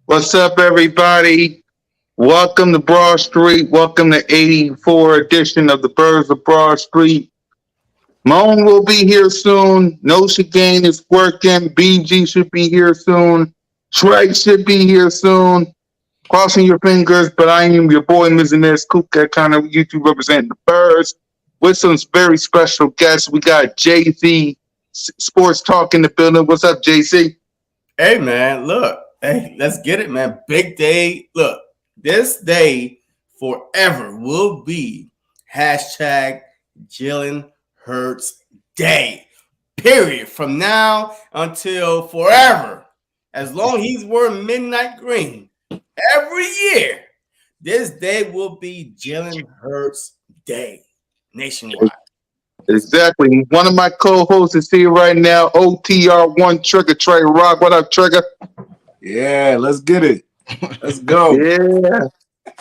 What's up, everybody? Welcome to Broad Street. Welcome to 84 edition of the Birds of Broad Street. Moan will be here soon. No Shagain is working. BG should be here soon. Trey should be here soon. Crossing your fingers, but I am your boy, Ms. Inez Kuka, kind of YouTube representing the Birds with some very special guests. We got Jay-Z Sports Talk in the building. What's up, JC? Hey, man, look. Hey, let's get it, man. Big day. Look, this day forever will be #Jalen Hurts Day. Period. From now until forever. As long as he's wearing midnight green every year, this day will be Jalen Hurts Day nationwide. Exactly. One of my co-hosts is here right now, OTR1 Trigger, Trey Rock. What up, Trigger? Yeah, let's get it. Let's go. Yeah.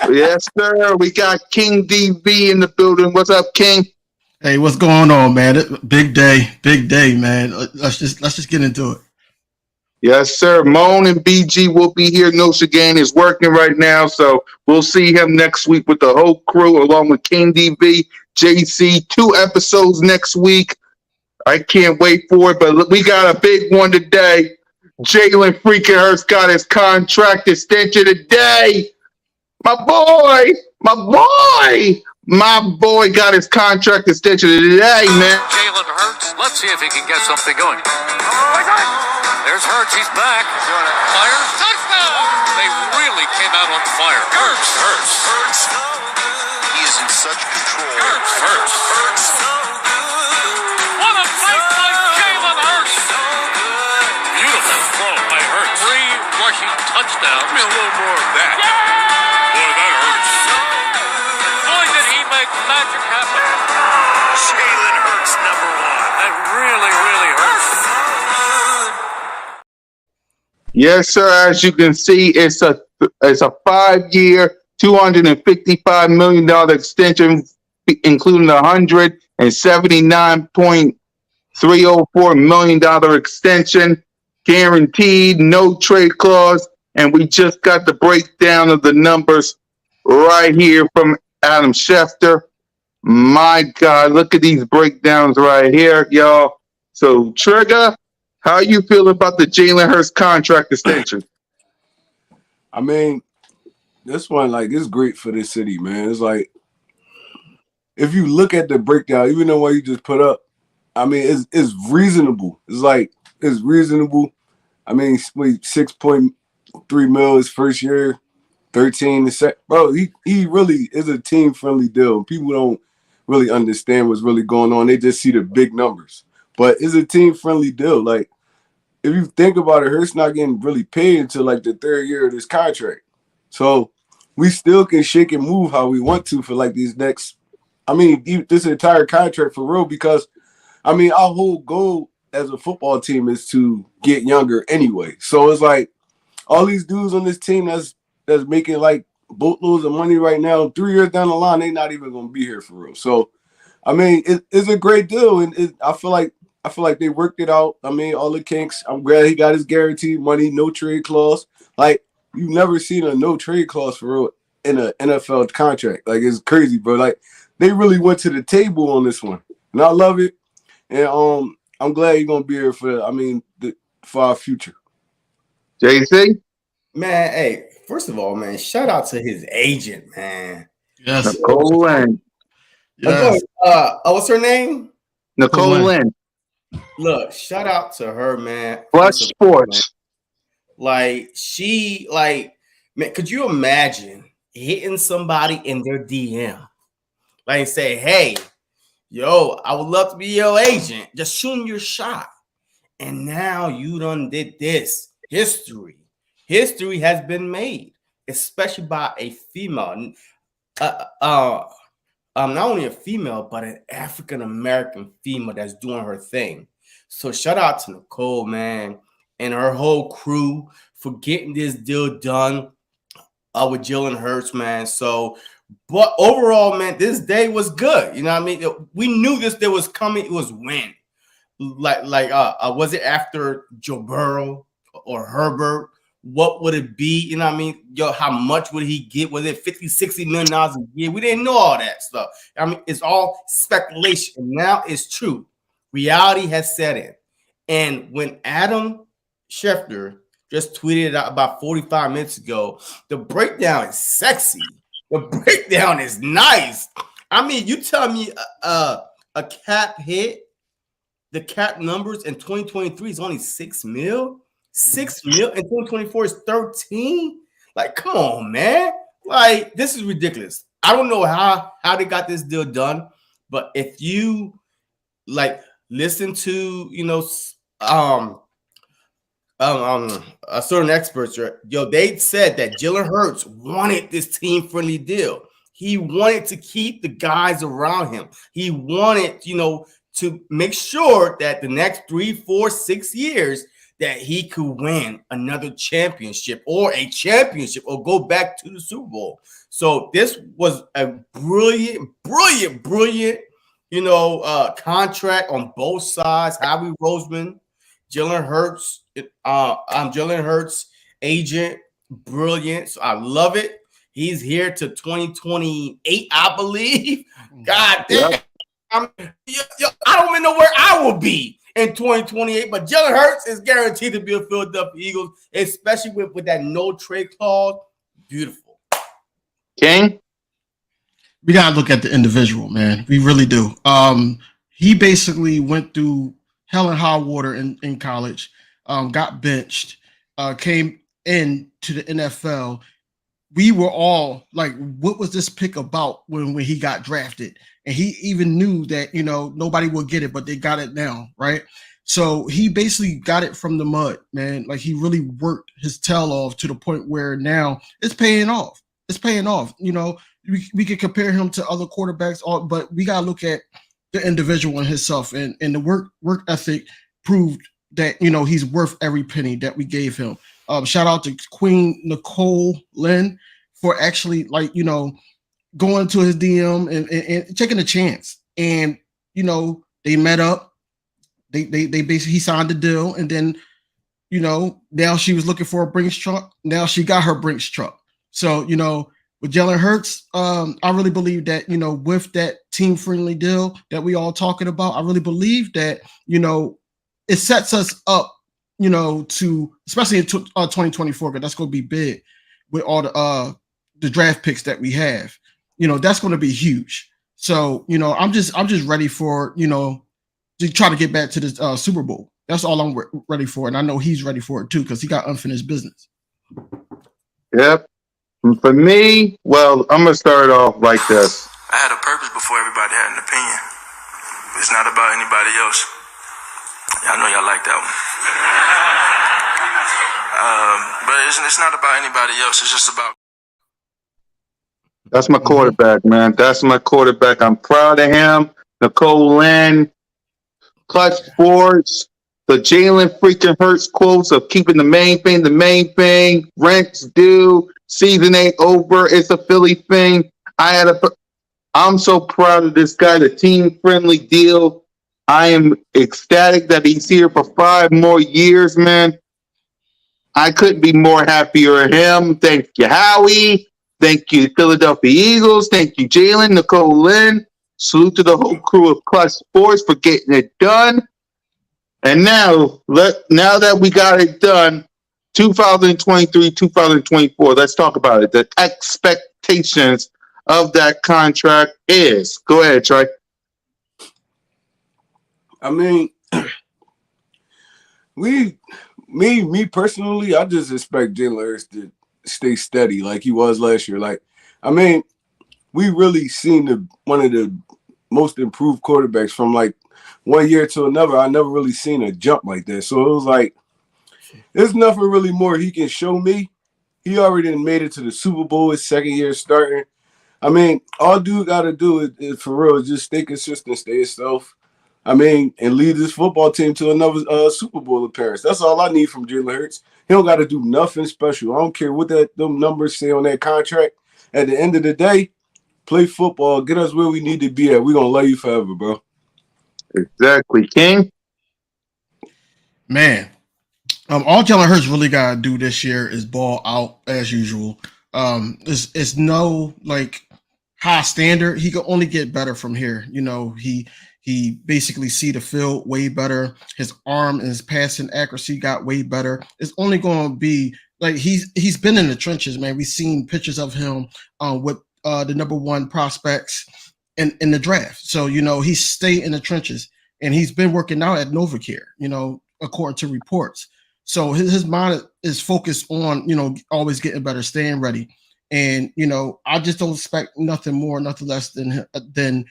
Yes, sir. We got King DB in the building. What's up, King? Hey, what's going on, man? Big day, man. Let's just get into it. Yes, sir. Moan and BG will be here. No Shagain is working right now, so we'll see him next week with the whole crew, along with King DB, JC. 2 episodes next week. I can't wait for it, but we got a big one today. Jalen freaking Hurts got his contract extension today. My boy got his contract extension today, man. Jalen Hurts, let's see if he can get something going. There's Hurts, he's back. Fires, touchdown! They really came out on fire. Hurts. He is in such control. Hurts. What a play by Jalen Hurts! Beautiful throw by Hurts. 3 rushing touchdowns. Give me a little more of that. Boy, that hurts. Boy, did he make magic happen. Jalen Hurts, number 1. That really, really hurts. Yes, sir. As you can see, it's a 5-year, $255 million extension, including a $179.304 million extension, guaranteed, no trade clause, and we just got the breakdown of the numbers right here from Adam Schefter. My God, look at these breakdowns right here, y'all. So, Trigger, how you feel about the Jalen Hurts contract extension? I mean, this one, it's great for this city, man. It's like, if you look at the breakdown, even the one you just put up, I mean, it's reasonable. It's reasonable. I mean, 6.3 mil his first year, 13 the second. Bro, he really is a team-friendly deal. People don't really understand what's really going on. They just see the big numbers. But it's a team-friendly deal. Like, if you think about it, Hurts not getting really paid until, the 3rd year of this contract. So we still can shake and move how we want to for, these next – this entire contract for real because, our whole goal as a football team is to get younger anyway. So it's like all these dudes on this team that's making, boatloads of money right now, 3 years down the line, they not even going to be here for real. So, it's a great deal, and I feel like they worked it out. All the kinks. I'm glad he got his guaranteed money, no trade clause. You've never seen a no trade clause for real in an NFL contract. It's crazy, bro. They really went to the table on this one, and I love it. And I'm glad you're gonna be here for our future. JC? Man, hey, first of all, man, shout out to his agent, man. Yes. Nicole Lynn. Yes. What's her name? Nicole Lynn. Look, shout out to her, man. Plus Sports. Man, could you imagine hitting somebody in their DM? Say, hey, yo, I would love to be your agent. Just shoot your shot. And now you done did this. History has been made, especially by a female. Uh, uh, not only a female, but an African American female that's doing her thing. So shout out to Nicole, man, and her whole crew for getting this deal done with Jalen Hurts, man. So, but overall, man, this day was good. You know what I mean? We knew this day was coming. It was when. Was it after Joe Burrow or Herbert? What would it be? You know what I mean? Yo, how much would he get? Was it $50, $60 million a year? We didn't know all that stuff. I mean, it's all speculation. And now it's true. Reality has set in. And when Adam Schefter just tweeted it out about 45 minutes ago, the breakdown is sexy. The breakdown is nice. I mean, you tell me a cap hit, the cap numbers in 2023 is only 6 mil. 6 mil in 2024 is 13. Like, come on, man. Like, this is ridiculous. I don't know how they got this deal done, but if you like listen to certain experts, they said that Jalen Hurts wanted this team-friendly deal. He wanted to keep the guys around him. He wanted, to make sure that the next 3, 4, 6 years that he could win another championship or a championship or go back to the Super Bowl. So this was a brilliant, contract on both sides. Howie Roseman, Jalen Hurts agent, brilliant. So I love it. He's here to 2028, I believe. God damn. I don't even know where I will be in 2028, but Jalen Hurts is guaranteed to be a Philadelphia Eagles, especially with that no trade clause. Beautiful. King? We gotta look at the individual, man. We really do. He basically went through hell and high water in college, got benched, came into the NFL. We were all like, what was this pick about when he got drafted? And he even knew that, nobody will get it, but they got it now, right? So he basically got it from the mud, man. Like, he really worked his tail off to the point where now it's paying off. It's paying off. We could compare him to other quarterbacks, but we got to look at the individual and himself. And the work ethic proved that, he's worth every penny that we gave him. Shout out to Queen Nicole Lynn for actually, going to his DM and taking a chance. And, they met up. They basically, he signed the deal. And then, now she was looking for a Brinks truck. Now she got her Brinks truck. So, with Jalen Hurts, I really believe that, with that team-friendly deal that we all talking about, I really believe that, it sets us up, to, especially in 2024, because that's going to be big with all the draft picks that we have. That's going to be huge. So, I'm just ready for, to try to get back to the Super Bowl. That's all I'm ready for. And I know he's ready for it too, because he got unfinished business. Yep. For me, well, I'm going to start off like this. I had a purpose before everybody had an opinion. It's not about anybody else. Y'all know y'all like that one. But it's not about anybody else. It's just about. That's my quarterback, man. That's my quarterback. I'm proud of him. Nicole Lynn, Clutch Sports, the Jalen freaking Hurts quotes of keeping the main thing. Rent's due. Season ain't over. It's a Philly thing. I'm so proud of this guy. The team-friendly deal. I am ecstatic that he's here for 5 more years, man. I couldn't be more happier at him. Thank you, Howie. Thank you, Philadelphia Eagles. Thank you, Jalen, Nicole Lynn. Salute to the whole crew of Clutch Sports for getting it done. And now that we got it done, 2023, 2024, let's talk about it. The expectations of that contract is. Go ahead, Trey. I mean, me personally, I just expect Jalen Hurts to stay steady like he was last year. Like, I mean, we really seen one of the most improved quarterbacks from like one year to another. I never really seen a jump like that. So it was like, there's nothing really more he can show me. He already made it to the Super Bowl his second year starting. I mean, all dude got to do is for real, just stay consistent, stay himself. I mean, and lead this football team to another Super Bowl appearance. That's all I need from Jalen Hurts. He don't got to do nothing special. I don't care what them numbers say on that contract. At the end of the day, play football, get us where we need to be at. We're going to love you forever, bro. Exactly. King? Man, all Jalen Hurts really got to do this year is ball out as usual. It's no like high standard. He can only get better from here. You know, he basically see the field way better. His arm and his passing accuracy got way better. It's only going to be like he's been in the trenches, man. We've seen pictures of him with the number one prospects in the draft. So, you know, he stayed in the trenches and he's been working out at NovaCare, you know, according to reports. So his mind is focused on, you know, always getting better, staying ready. And, you know, I just don't expect nothing more, nothing less than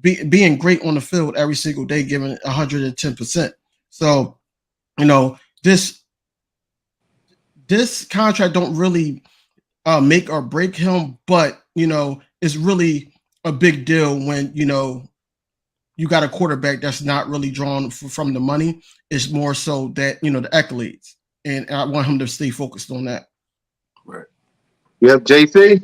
being great on the field every single day, giving 110%. So, you know, this contract don't really make or break him, but, you know, it's really a big deal when, you know, you got a quarterback that's not really drawn from the money. It's more so that, you know, the accolades. And I want him to stay focused on that. Right. Yep, JC?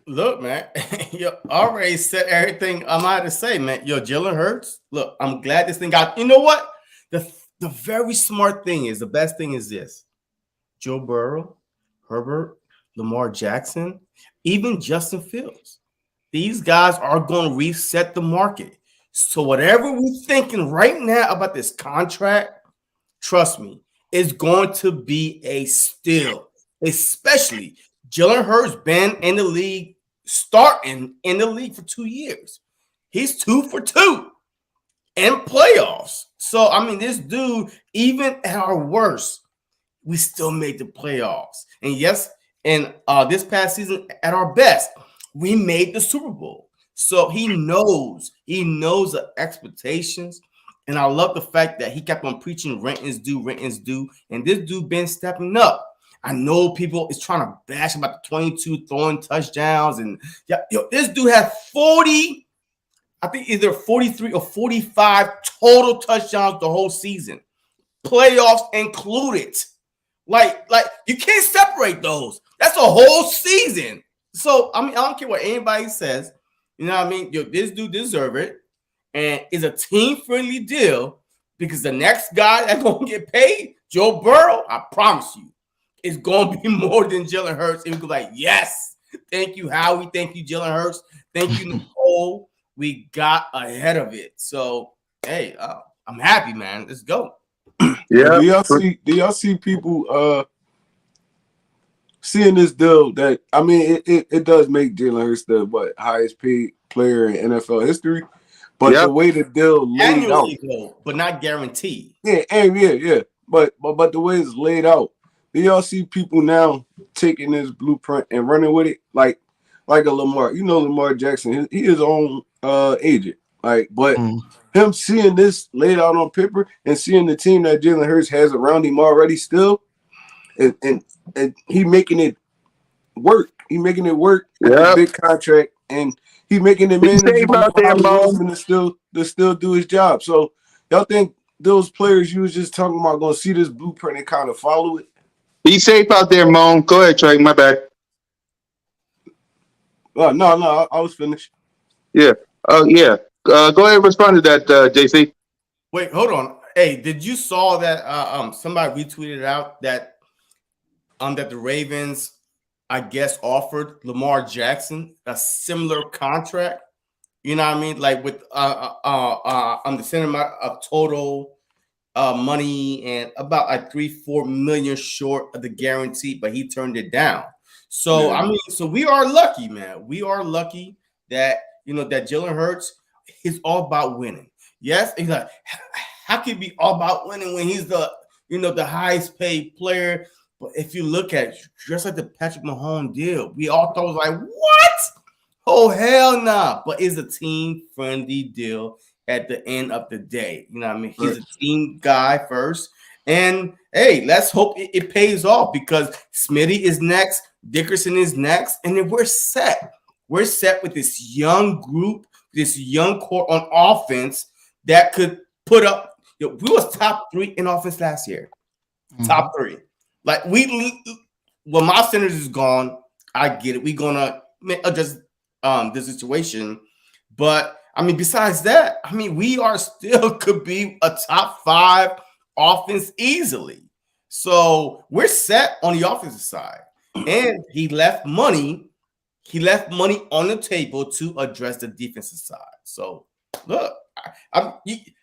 Look, man, you already said everything I'm out to say, man. Yo, Jalen Hurts. Look, I'm glad this thing got. You know what? The very smart thing is, the best thing is this: Joe Burrow, Herbert, Lamar Jackson, even Justin Fields. These guys are going to reset the market. So whatever we're thinking right now about this contract, trust me, it's going to be a steal, especially Jalen Hurts been in the league, starting in the league for 2 years. He's 2 for 2 in playoffs. So, I mean, this dude, even at our worst, we still made the playoffs. And yes, in this past season, at our best, we made the Super Bowl. So he knows the expectations. And I love the fact that he kept on preaching rent is due. And this dude been stepping up. I know people is trying to bash about the 22 throwing touchdowns. And this dude had 40, I think either 43 or 45 total touchdowns the whole season. Playoffs included. Like you can't separate those. That's a whole season. So, I mean, I don't care what anybody says. You know what I mean? Yo, this dude deserve it. And it's a team-friendly deal because the next guy that's going to get paid, Joe Burrow, I promise you, is going to be more than Jalen Hurts. And we go like, yes, thank you, Howie. Thank you, Jalen Hurts. Thank you, Nicole. We got ahead of it. So, hey, I'm happy, man. Let's go. Yeah. Do y'all see people seeing this deal that, I mean, it does make Jalen Hurts the highest paid player in NFL history, but the way the deal laid out, though, but not guaranteed. Yeah. But the way it's laid out, do y'all see people now taking this blueprint and running with it like a Lamar? You know, Lamar Jackson, he is on agent, like, but him seeing this laid out on paper and seeing the team that Jalen Hurts has around him already still. And he making it work. He making it work with the big contract, and he making it manageable to still do his job. So y'all think those players you was just talking about gonna see this blueprint and kind of follow it? Be safe out there, Moan. Go ahead, Trey. My bad. No, I was finished. Yeah. Yeah. Go ahead and respond to that, JC. Wait, hold on. Hey, did you saw that somebody retweeted out that the Ravens, I guess, offered Lamar Jackson a similar contract? You know what I mean? Like with on the same amount of total money and about like 3-4 million short of the guarantee, but he turned it down. So I mean, so we are lucky, man. We are lucky that that Jalen Hurts is all about winning. Yes, he's like, how can he be all about winning when he's the the highest paid player? But if you look at it, just like the Patrick Mahomes deal, we all thought it was like, what? Oh, hell nah. But it's a team-friendly deal at the end of the day. You know what I mean? He's a team guy first. And hey, let's hope it pays off because Smitty is next, Dickerson is next, and then we're set. We're set with this young group, this young core on offense that could put up. We was top 3 in offense last year. Top 3. Like when my centers is gone, I get it. We're gonna adjust the situation. But I mean, besides that, I mean, we are still could be a top 5 offense easily. So we're set on the offensive side. And he left money on the table to address the defensive side. So look,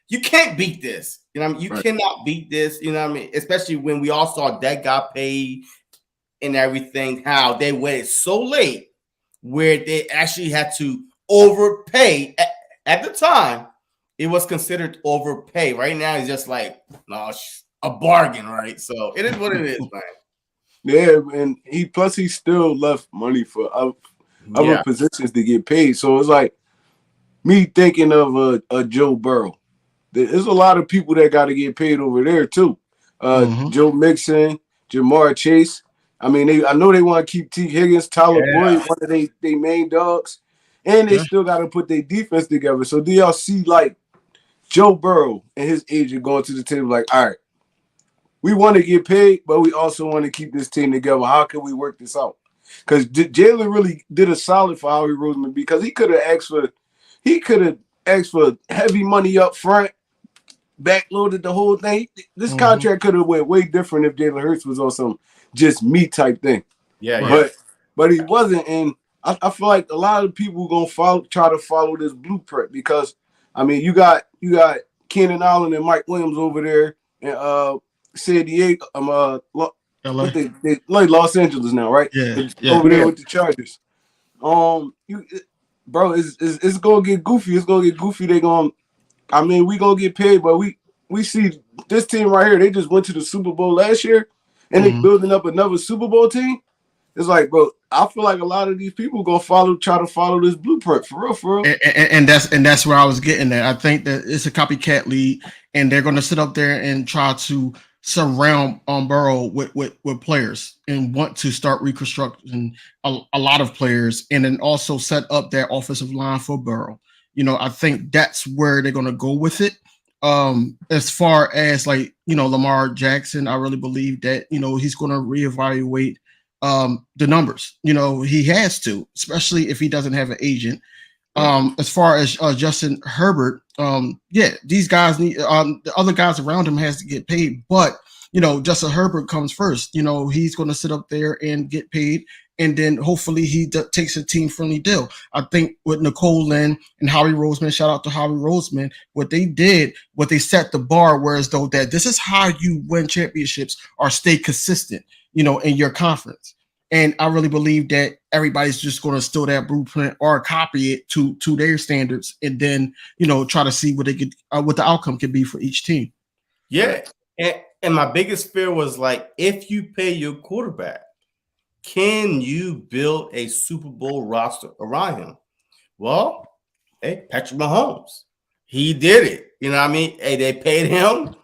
you can't beat this. You know what I mean? You cannot beat this, you know what I mean? Especially when we all saw that got paid and everything, how they waited so late where they actually had to overpay. At the time, it was considered overpay. Right now, it's just like a bargain, right? So it is what it is, man. Yeah, and he still left money for other positions to get paid. So it's like me thinking of a Joe Burrow. There's a lot of people that got to get paid over there too. Joe Mixon, Jamar Chase. I mean, I know they want to keep T. Higgins, Tyler Boyd, one of they main dogs, and they still got to put their defense together. So do y'all see like Joe Burrow and his agent going to the table like, all right, we want to get paid, but we also want to keep this team together. How can we work this out? Because Jalen really did a solid for Howie Roseman because he could have asked for heavy money up front, backloaded the whole thing. This contract could have went way different if Jalen Hurts was on some just me type thing. But he wasn't, and I feel like a lot of people gonna try to follow this blueprint because I mean you got Keenan Allen and Mike Williams over there and San Diego, LA. They like Los Angeles now, right? Over there with the Chargers. Bro, it's gonna get goofy. It's gonna get goofy. We gonna get paid, but we see this team right here. They just went to the Super Bowl last year, and they building up another Super Bowl team. It's like, bro, I feel like a lot of these people gonna try to follow this blueprint for real. And that's where I was getting at. I think that it's a copycat league, and they're gonna sit up there and try to surround Burrow with players and want to start reconstructing a lot of players, and then also set up their offensive line for Burrow. You know, I think that's where they're gonna go with it. As far as like, you know, Lamar Jackson, I really believe that, you know, he's gonna reevaluate the numbers. You know, he has to, especially if he doesn't have an agent. As far as Justin Herbert, these guys need the other guys around him has to get paid, but you know, Justin Herbert comes first. You know, he's going to sit up there and get paid, and then hopefully he takes a team-friendly deal. I think with Nicole Lynn and Howie Roseman, shout out to Howie Roseman, what they set the bar, whereas though that this is how you win championships or stay consistent, you know, in your conference. And I really believe that everybody's just going to steal that blueprint or copy it to their standards, and then, you know, try to see what they could, what the outcome could be for each team. Yeah, and my biggest fear was like, if you pay your quarterback, can you build a Super Bowl roster around him? Well, hey, Patrick Mahomes, he did it. You know what I mean? Hey, they paid him,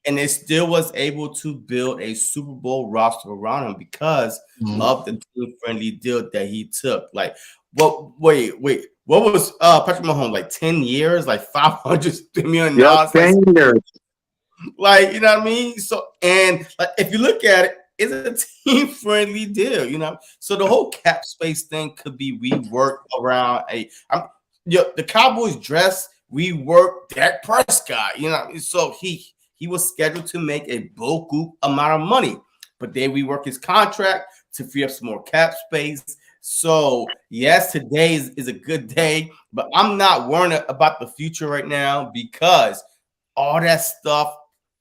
and they still was able to build a Super Bowl roster around him because of the team-friendly deal that he took. Like, wait, what was Patrick Mahomes, like 10 years, like $500 million? 10 years. Like, you know what I mean? So, and like, if you look at it, it's a team-friendly deal, you know? So the whole cap space thing could be reworked around the Cowboys dress, reworked Dak Prescott, you know? So he was scheduled to make a boku amount of money, but they rework his contract to free up some more cap space. So yes, today is a good day, but I'm not worried about the future right now because all that stuff,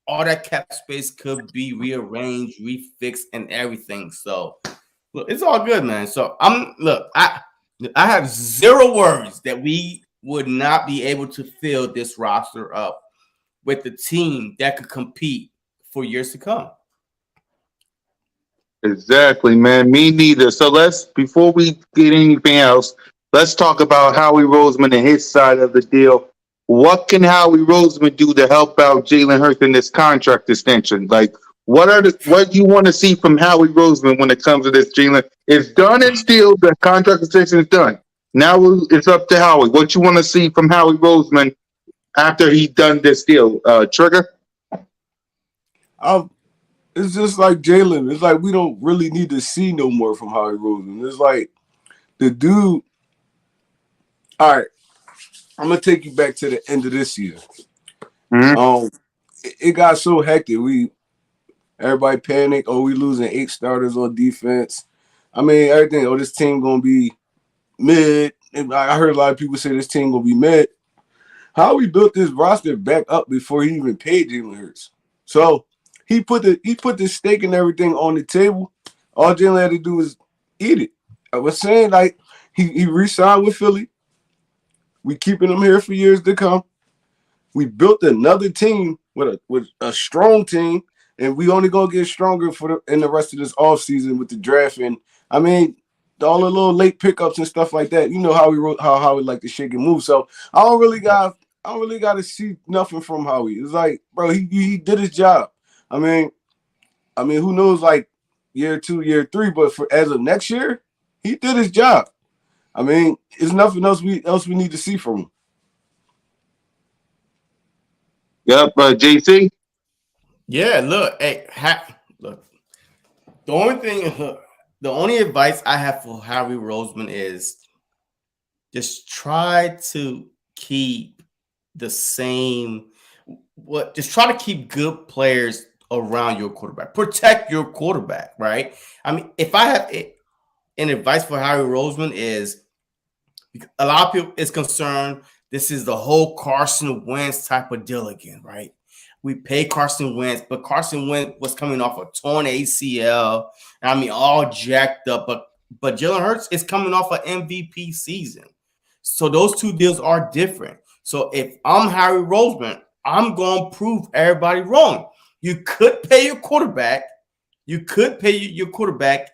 all that cap space could be rearranged, refixed, and everything. So look, it's all good, man. So I have zero worries that we would not be able to fill this roster up with the team that could compete for years to come. Exactly, man. Me neither. So before we get anything else, let's talk about Howie Roseman and his side of the deal. What can Howie Roseman do to help out Jalen Hurts in this contract extension? Like, what you want to see from Howie Roseman when it comes to this, Jalen? It's done and sealed. The contract extension is done. Now it's up to Howie. What you want to see from Howie Roseman after he done this deal? Trigger? It's just like Jalen. It's like we don't really need to see no more from Howie Roseman. It's like the dude. All right, I'm gonna take you back to the end of this year. Mm-hmm. It got so hectic. Everybody panicked. Oh, we losing 8 starters on defense. I mean, everything. Oh, this team gonna be mid. And I heard a lot of people say this team gonna be mid. How we built this roster back up before he even paid Jalen Hurts. So he put the steak and everything on the table. All Jalen had to do was eat it. I was saying, like, he re-signed with Philly. We keeping him here for years to come. We built another team with a strong team, and we only gonna get stronger in the rest of this offseason with the draft. And I mean, all the little late pickups and stuff like that. You know how we like to shake and move. So I don't really got to see nothing from Howie. It's like, bro, he did his job. I mean, who knows, like year 2, year 3, but as of next year, he did his job. I mean, there's nothing else we need to see from him. Yep. JC? Yeah, look, hey, look. The only advice I have for Howie Roseman is just try to keep the same. Just try to keep good players around your quarterback. Protect your quarterback, right? I mean, if I have an advice for Howie Roseman is a lot of people is concerned. This is the whole Carson Wentz type of deal again, right? We pay Carson Wentz, but Carson Wentz was coming off a torn ACL. I mean, all jacked up. But Jalen Hurts is coming off an MVP season. So those two deals are different. So if I'm Harry Roseman, I'm going to prove everybody wrong. You could pay your quarterback.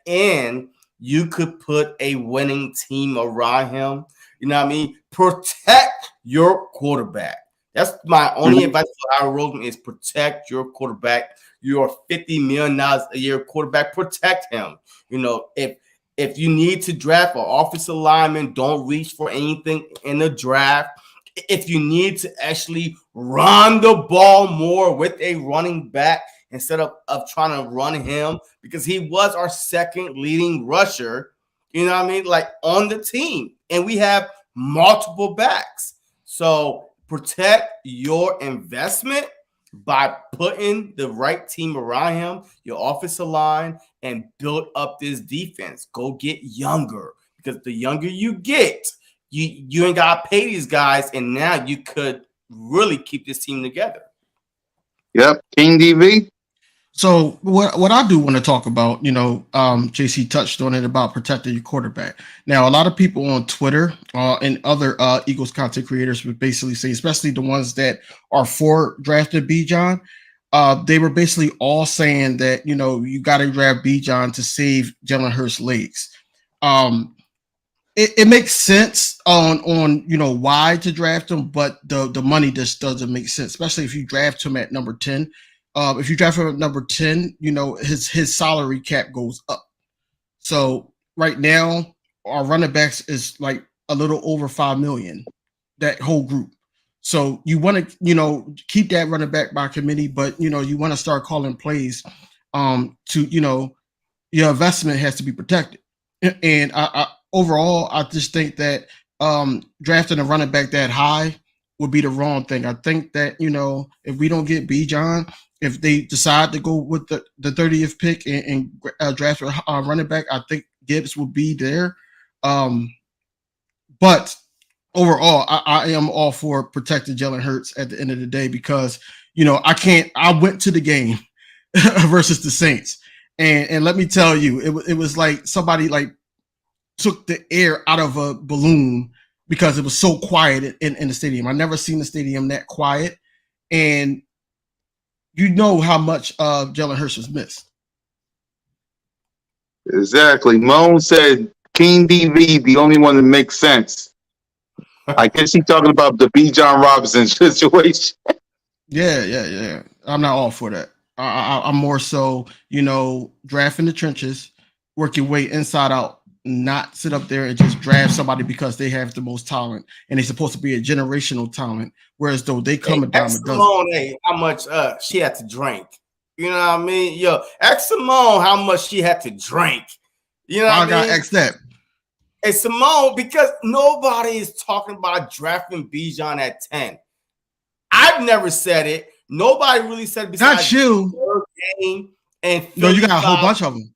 And you could put a winning team around him. You know what I mean? Protect your quarterback. That's my only advice for Howard Roseman is protect your quarterback. You're $50 million a year quarterback. Protect him. You know, if you need to draft an offensive lineman, don't reach for anything in the draft. If you need to actually run the ball more with a running back instead of trying to run him, because he was our second leading rusher, you know what I mean, like on the team. And we have multiple backs. So protect your investment by putting the right team around him, your offensive line, and build up this defense. Go get younger, because the younger you get, you ain't got to pay these guys, and now you could really keep this team together. Yep. King DV? So what I do want to talk about, JC touched on it about protecting your quarterback. Now, a lot of people on Twitter and other Eagles content creators would basically say, especially the ones that are for drafted Bijan, they were basically all saying that, you got to draft Bijan to save Jalen Hurts' legs. It makes sense on why to draft him, but the money just doesn't make sense, especially if you draft him at number 10. If you draft him at number 10, his salary cap goes up. So right now, our running backs is like a little over 5 million, that whole group. So you want to, keep that running back by committee, but you want to start calling plays to, your investment has to be protected. And overall, I just think that drafting a running back that high would be the wrong thing. I think that, if we don't get Bijan, if they decide to go with the 30th pick and draft a running back, I think Gibbs will be there. But overall, I am all for protecting Jalen Hurts at the end of the day, because, I went to the game versus the Saints. And let me tell you, it was like somebody like took the air out of a balloon because it was so quiet in the stadium. I never seen the stadium that quiet. And you know how much Jalen Hurts was missed. Exactly. Moan said King DV, the only one that makes sense. I guess he's talking about the B. John Robinson situation. Yeah. I'm not all for that. I'm more so, draft in the trenches, work your way inside out, not sit up there and just draft somebody because they have the most talent and they're supposed to be a generational talent. Whereas though they come a dime a dozen. Simone, how much she had to drink. You know what I mean? Yo, ask Simone how much she had to drink. You know what I mean? I gotta ask that. Hey, Simone, because nobody is talking about drafting Bijan at 10. I've never said it. Nobody really said it besides not you. Game and no, you got a whole bunch of them.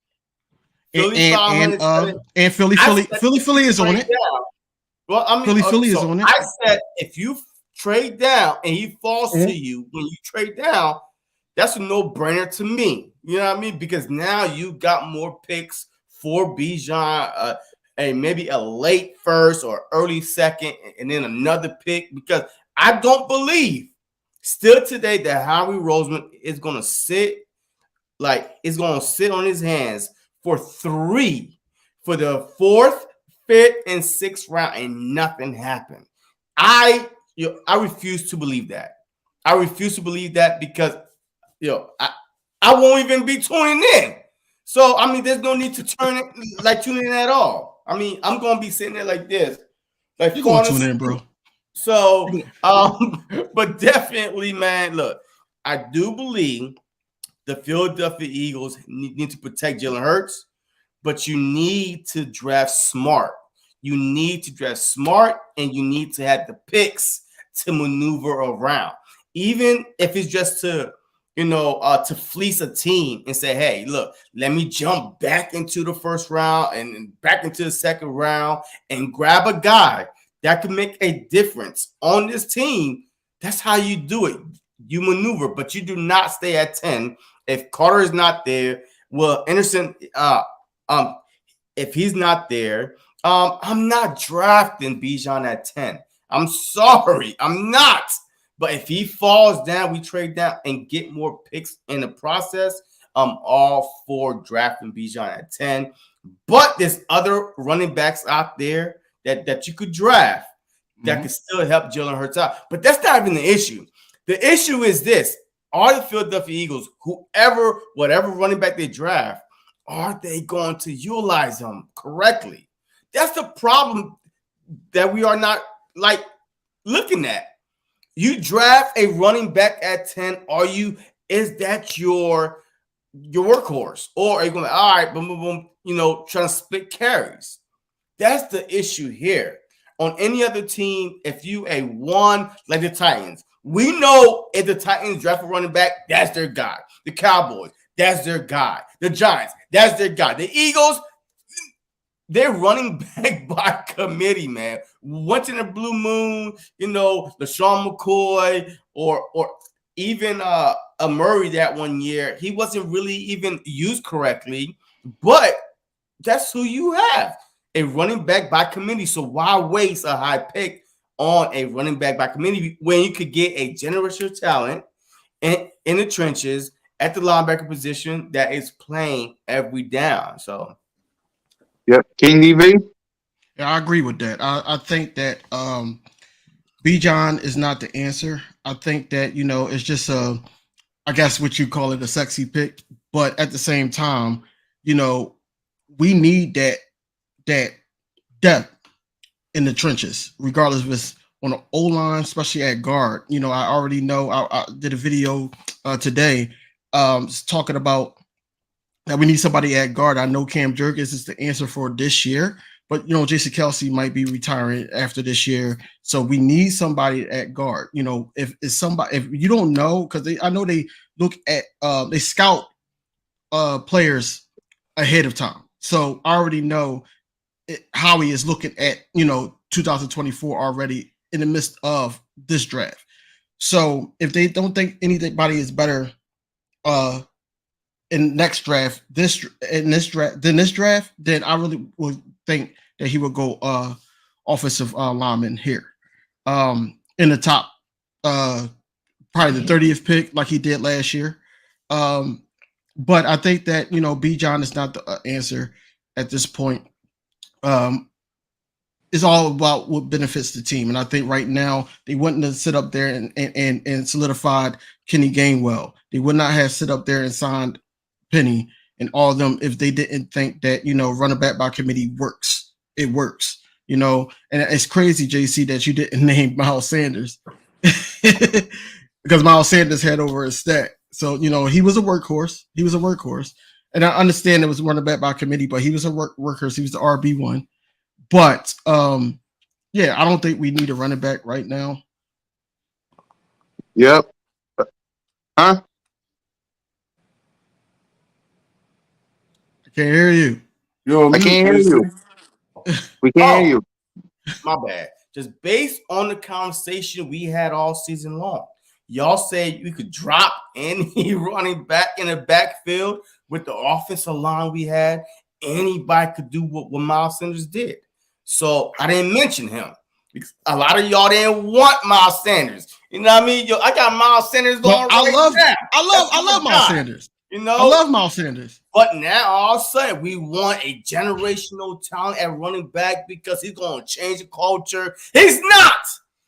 And Philly is on it. Down. Well, I mean, Philly is on it. I said if you trade down and he falls to you when you trade down, that's a no-brainer to me. You know what I mean? Because now you got more picks for Bijan, and maybe a late first or early second, and then another pick. Because I don't believe still today that Howie Roseman is going to sit on his hands for 3 for the 4th, 5th, and 6th round, and nothing happened. I refuse to believe that. I refuse to believe that because I won't even be tuning in. So I mean, there's no need to tune in at all. I mean, I'm gonna be sitting there like this, like you're gonna tune in, bro. So, but definitely, man. Look, I do believe the Philadelphia Eagles need to protect Jalen Hurts, but you need to draft smart. You need to draft smart, and you need to have the picks to maneuver around, even if it's just to fleece a team and say, hey, look, let me jump back into the first round and back into the second round and grab a guy that can make a difference on this team. That's how you do it. You maneuver, but you do not stay at 10. If Carter is not there, well, Anderson, if he's not there, I'm not drafting Bijan at 10. I'm sorry, I'm not. But if he falls down, we trade down and get more picks in the process. I'm all for drafting Bijan at 10. But there's other running backs out there that you could draft that could still help Jalen Hurts out. But that's not even the issue. The issue is this. Are the Philadelphia Eagles, whatever running back they draft, are they going to utilize them correctly? That's the problem that we are not looking at. You draft a running back at 10. Is that your workhorse? Or are you going to, all right, boom, boom, boom, trying to split carries? That's the issue here. On any other team, if you a one like the Titans, we know if the Titans draft a running back, that's their guy. The Cowboys, that's their guy. The Giants, that's their guy. The Eagles, they're running back by committee, man. Once in a blue moon, LaShawn McCoy or even a Murray that one year, he wasn't really even used correctly. But that's who you have, a running back by committee. So why waste a high pick on a running back by committee when you could get a generational talent in the trenches at the linebacker position that is playing every down? So. Yep. King DV? Yeah, I agree with that. I think that Bijan is not the answer. I think that, it's just I guess what you call it, a sexy pick. But at the same time, we need that depth in the trenches, regardless if it's on the O-line, especially at guard. I already know I did a video today talking about that we need somebody at guard. I know Cam Jurgens is the answer for this year, but Jason Kelsey might be retiring after this year, so we need somebody at guard. If you don't know, because I know they look at they scout players ahead of time, so I already know Howie is looking at 2024 already in the midst of this draft. So if they don't think anybody is better in next draft, this draft, then I really would think that he would go offensive lineman here in the top, probably the 30th pick like he did last year. But I think that Bijan is not the answer at this point. It's all about what benefits the team. And I think right now they wouldn't have sit up there and solidified Kenny Gainwell. They would not have sit up there and signed Penny and all of them if they didn't think that, running back by committee works. It works, and it's crazy, JC, that you didn't name Miles Sanders because Miles Sanders had over a stack. So, he was a workhorse. And I understand it was running back by committee, but he was a workhorse. He was the RB1. But I don't think we need a running back right now. Yep. Huh? I can't hear you. I can't hear you. We can't hear you. My bad. Just based on the conversation we had all season long, y'all said you could drop any running back in the backfield with the offensive line we had. Anybody could do what Miles Sanders did. So I didn't mention him because a lot of y'all didn't want Miles Sanders. You know what I mean? Yo, I got Miles Sanders on right now. I love Miles Sanders. I love Miles Sanders. But now all of a sudden we want a generational talent at running back because he's going to change the culture. He's not.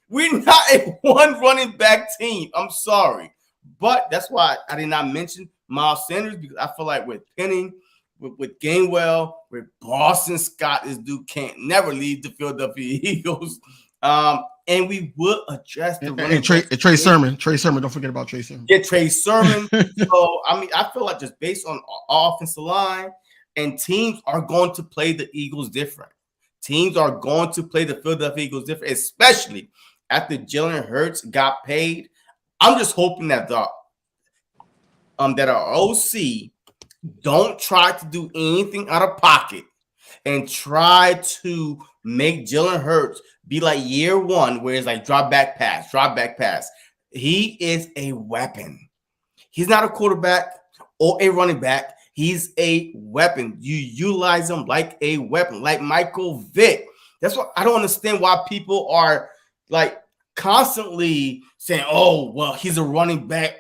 We're not a one running back team. I'm sorry. But that's why I did not mention Miles Sanders because I feel like with Penning, with Gainwell, with Boston Scott, this dude can't never leave the Philadelphia Eagles. And we would address the running Trey Sermon. Don't forget about Trey Sermon. Yeah, Trey Sermon. So, I feel like just based on offensive line, and teams are going to play the Eagles different. Teams are going to play the Philadelphia Eagles different, especially after Jalen Hurts got paid. I'm just hoping that that our OC don't try to do anything out of pocket and try to make Jalen Hurts be like year one, where it's like drop back pass. He is a weapon. He's not a quarterback or a running back. He's a weapon. You utilize him like a weapon, like Michael Vick. That's what I don't understand why people are like constantly saying, "Oh, well, he's a running back.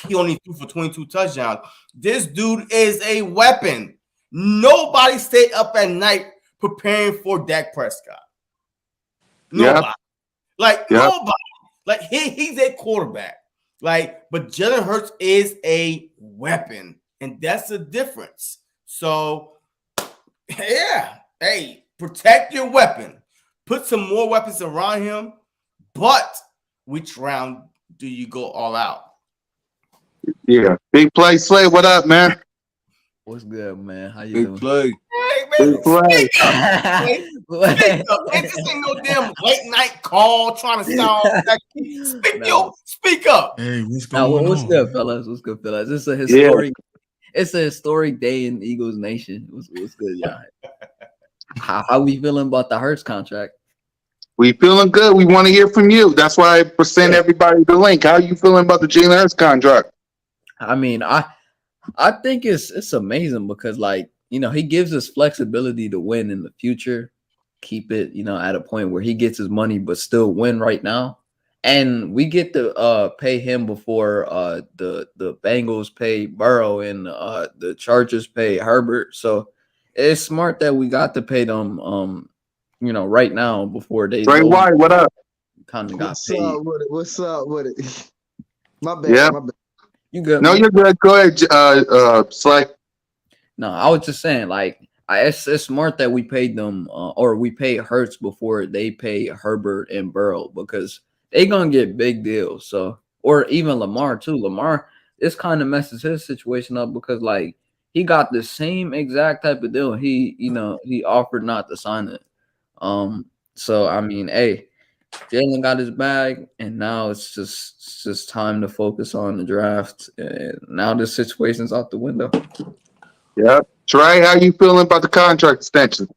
He only threw for 22 touchdowns." This dude is a weapon. Nobody stayed up at night preparing for Dak Prescott. Nobody. Nobody. Like he's a quarterback. But Jalen Hurts is a weapon, and that's the difference. So, yeah. Hey, protect your weapon. Put some more weapons around him. But which round do you go all out? Yeah. Big play, Slay. What up, man? What's good, man? How you Big doing? play. Hey, man. Big play. Speak up. Man, this ain't no damn late night call trying to sound speak up. Hey, what's going on? What's good, fellas? It's a historic it's a historic day in Eagles Nation. What's good, y'all? How we feeling about the Hurts contract? We feeling good. We want to hear from you. That's why I sent everybody the link. How you feeling about the Jalen Hurts contract? I mean, I think it's amazing because, like, he gives us flexibility to win in the future, keep it, at a point where he gets his money but still win right now. And we get to pay him before the Bengals pay Burrow and the Chargers pay Herbert. So it's smart that we got to pay them right now before they Trey White, what up? Kind of got paid. What's up with it? My bad. Yeah. My bad. You good? No, man? you're good. Go ahead, Slay. No, I was just saying, like, it's smart that we paid them or we pay Hurts before they pay Herbert and Burrow because they're gonna get big deals. So, or even Lamar too. Lamar, this kind of messes his situation up because, like, he got the same exact type of deal. He offered not to sign it. So I mean, hey, Jalen got his bag, and now it's just time to focus on the draft. And now this situation's out the window. Yep. Trey, how you feeling about the contract extension?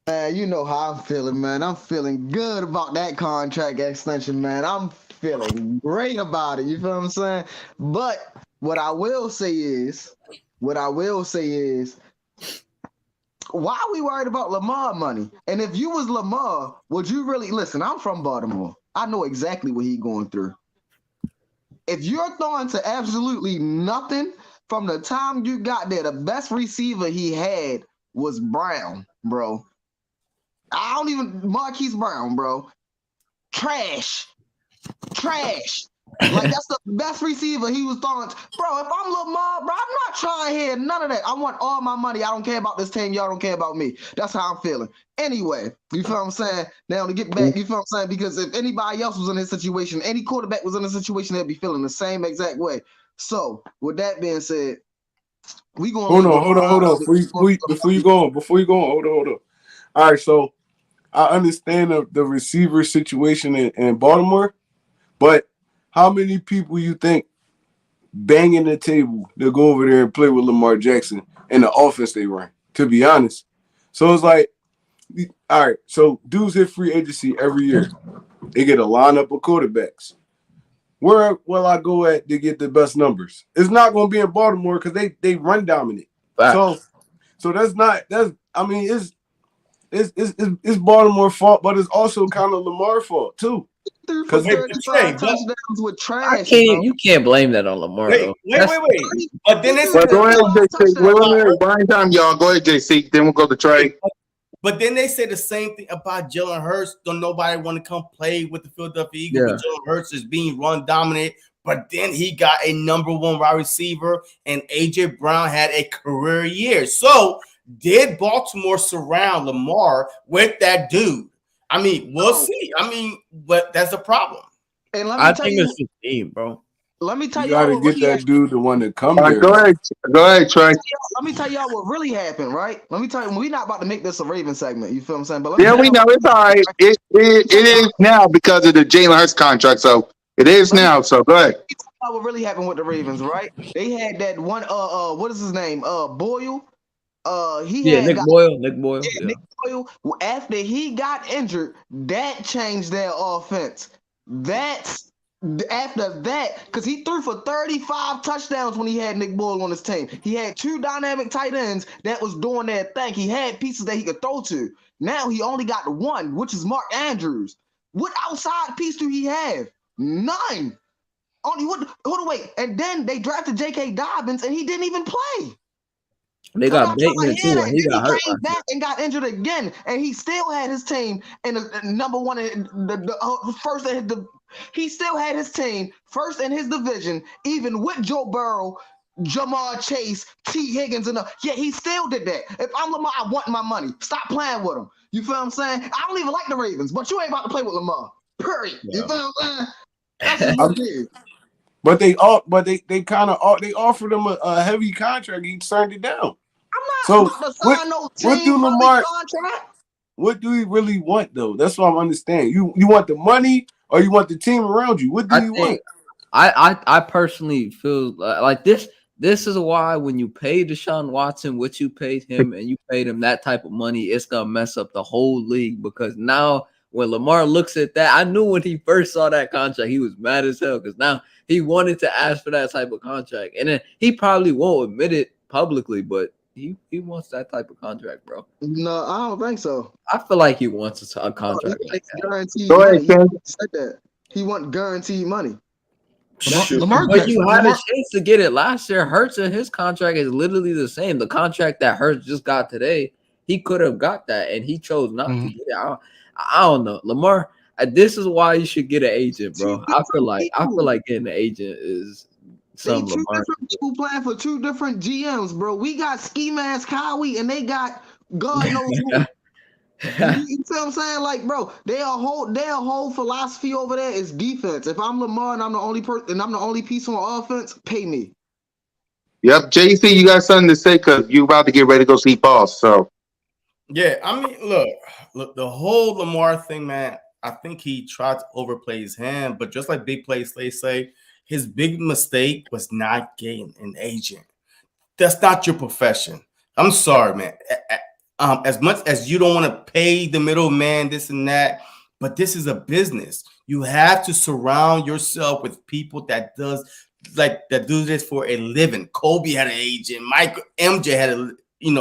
Man, you know how I'm feeling, man. I'm feeling good about that contract extension, man. I'm feeling great about it. You feel what I'm saying? But what I will say is, why are we worried about Lamar money? And if you was Lamar, would you really listen? I'm from Baltimore. I know exactly what he's going through. If you're throwing to absolutely nothing from the time you got there, the best receiver he had was Brown, bro. I don't even Marquise Brown, bro. Trash. Like that's the best receiver he was throwing. Bro, if I'm Lamar, bro, I'm not trying to hear none of that. I want all my money. I don't care about this team. Y'all don't care about me. That's how I'm feeling. Anyway, you feel what I'm saying? Now to get back, you feel what I'm saying? Because if anybody else was in this situation, any quarterback was in this situation, they'd be feeling the same exact way. So with that being said, we gonna Hold on. Before you go on, hold on. All right, so I understand the receiver situation in Baltimore, but how many people you think banging the table to go over there and play with Lamar Jackson and the offense they run? To be honest, so it's like, all right, so dudes hit free agency every year. They get a lineup of quarterbacks. Where will I go at to get the best numbers? It's not going to be in Baltimore because they run dominant. So that's I mean it's Baltimore's fault, but it's also kind of Lamar's fault too. Because 35 touchdowns with trash. You can't blame that on Lamar though. Wait. But then they Well, said, go ahead, JC. Wait, buying time, y'all. Go ahead, JC. Then we'll go to Trey. but then they say the same thing about Jalen Hurts. Don't nobody want to come play with the Philadelphia Eagles. Yeah. But Jalen Hurts is being run dominant. But then he got a number one wide receiver, and AJ Brown had a career year. So did Baltimore surround Lamar with that dude? I mean, we'll see. I mean, but that's a problem. And I think it's the team, bro. Let me tell You y'all got to what get really that dude the one to come All right, there. go ahead, Trey. Let me tell y'all what really happened, right? Let me tell you, we're not about to make this a Raven segment. You feel what I'm saying? But let me Yeah, tell we y'all know it's all right. It is now because of the Jalen Hurts contract, so it is now. So go ahead. what really happened with the Ravens, right? They had that one what is his name? Boyle. Nick Boyle. Nick Boyle. Yeah, Nick Boyle. After he got injured, that changed their offense. That's after that, because he threw for 35 touchdowns when he had Nick Boyle on his team. He had two dynamic tight ends that was doing their thing. He had pieces that he could throw to. Now he only got one, which is Mark Andrews. What outside piece do he have? None. Only what? Hold on, wait. And then they drafted J.K. Dobbins, and he didn't even play. They got Bateman too, and he got hurt. He came back and got injured again, and he still had his team in the number one, the first. He still had his team first in his division, even with Joe Burrow, Jamar Chase, T. Higgins, and he still did that. If I'm Lamar, I want my money. Stop playing with him. You feel what I'm saying? I don't even like the Ravens, but you ain't about to play with Lamar. Period. Yeah. You feel what I'm saying? That's just what it is. But they kind of they offered him a heavy contract. He turned it down. I'm not about to sign what do Lamar contract? What do he really want though? That's what I'm understanding. You want the money or you want the team around you? What do you want? I personally feel like this. This is why when you pay Deshaun Watson what you paid him and you paid him that type of money, it's gonna mess up the whole league. Because now when Lamar looks at that, I knew when he first saw that contract, he was mad as hell because now he wanted to ask for that type of contract, and then he probably won't admit it publicly, but he wants that type of contract, bro. No, I don't think so. I feel like he wants a contract like that. Guaranteed money. He said that he wants guaranteed money. Lamar, but you had a chance to get it last year. Hurts and his contract is literally the same. The contract that Hurts just got today, he could have got that, and he chose not to get it. I don't know, Lamar. This is why you should get an agent, bro. I feel like getting an agent is some two Lamar. different people playing for two different GMs, bro. We got Ski Mask Howie, and they got God knows who. You see what I'm saying? Like, bro, their whole philosophy over there is defense. If I'm Lamar and I'm the only person and I'm the only piece on offense, pay me. Yep, JC, you got something to say because you about to get ready to go see Boss. So yeah, I mean, look, the whole Lamar thing, man. I think he tried to overplay his hand, but just like Big Play Slay say, his big mistake was not getting an agent. That's not your profession. I'm sorry, man. As much as you don't want to pay the middleman, this and that, but this is a business. You have to surround yourself with people that do this for a living. Kobe had an agent. MJ had a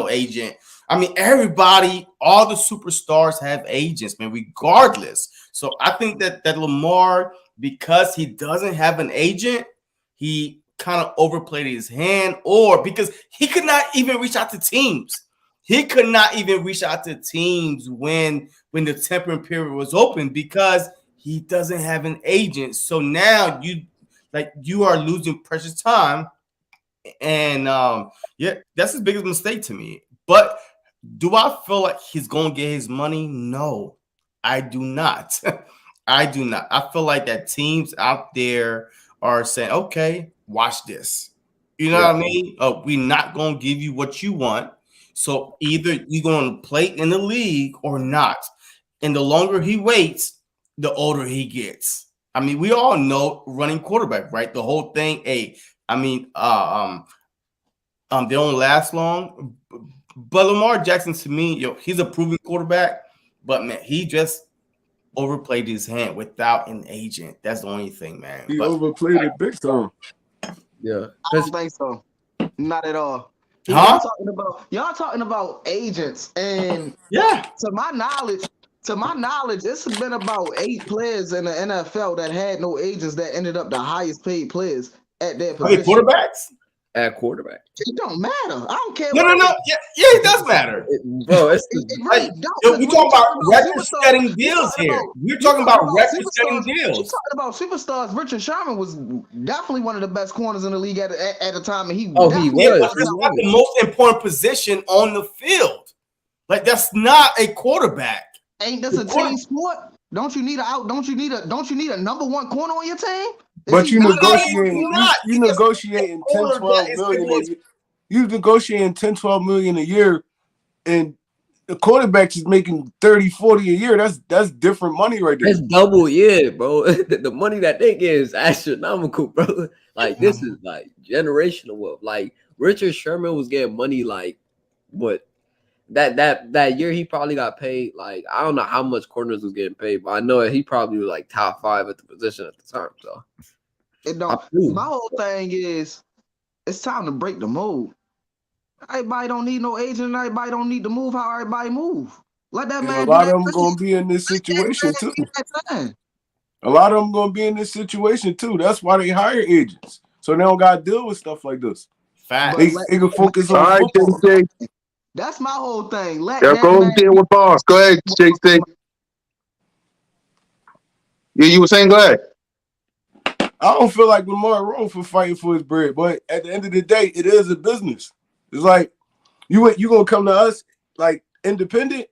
agent. I mean, everybody, all the superstars have agents, man, regardless. So I think that Lamar, because he doesn't have an agent, he kind of overplayed his hand, or because he could not even reach out to teams. he could not even reach out to teams when the tempering period was open because he doesn't have an agent. So now you are losing precious time, and yeah, that's his biggest mistake to me. But do I feel like he's gonna get his money? No, I do not. I do not. I feel like that teams out there are saying, okay, watch this. You know what I mean? We're not gonna give you what you want. So either you're gonna play in the league or not. And the longer he waits, the older he gets. I mean, we all know running quarterback, right? The whole thing. Hey, I mean, they don't last long. But Lamar Jackson, to me, he's a proven quarterback. But man, he just overplayed his hand without an agent. That's the only thing, man. He But overplayed it big time. Yeah, I don't think so. Not at all. Huh? Y'all talking about agents, and yeah, to my knowledge, it's been about 8 players in the NFL that had no agents that ended up the highest paid players at their I mean, position. quarterbacks. at quarterback. It don't matter. I don't care. No. Yeah, it does matter. Bro, it's It the, really don't. We talking about record-setting deals here. We're talking about record-setting You're deals. talking about superstars. Richard Sherman was definitely one of the best corners in the league at the time, and he Oh, definitely he was. It's not the most important position on the field. Like that's not a quarterback. Ain't this a team sport? Don't you need a number one corner on your team? But you negotiating, not. you negotiating 10, 12 million. You negotiating 10, 12 million a year, and the quarterback is making 30, 40 a year. That's different money right there. It's double, yeah, bro. The money that they get is astronomical, bro. Like this is like generational wealth. Like Richard Sherman was getting money like what that year he probably got paid like I don't know how much corners was getting paid, but I know he probably was like top 5 at the position at the time. So it don't. My whole thing is it's time to break the mold. Everybody don't need no agent. Everybody don't need to move how everybody move. Let that And man. a lot of them gonna be in this situation too. A lot of them gonna be in this situation too. That's why they hire agents, so they don't gotta deal with stuff like this. Fact. They can focus on All right, football. JC. That's my whole thing. Go deal with boss. Go ahead, JC. Yeah, you were saying, go ahead. I don't feel like Lamar wrong for fighting for his bread, but at the end of the day, it is a business. It's like you gonna come to us like independent.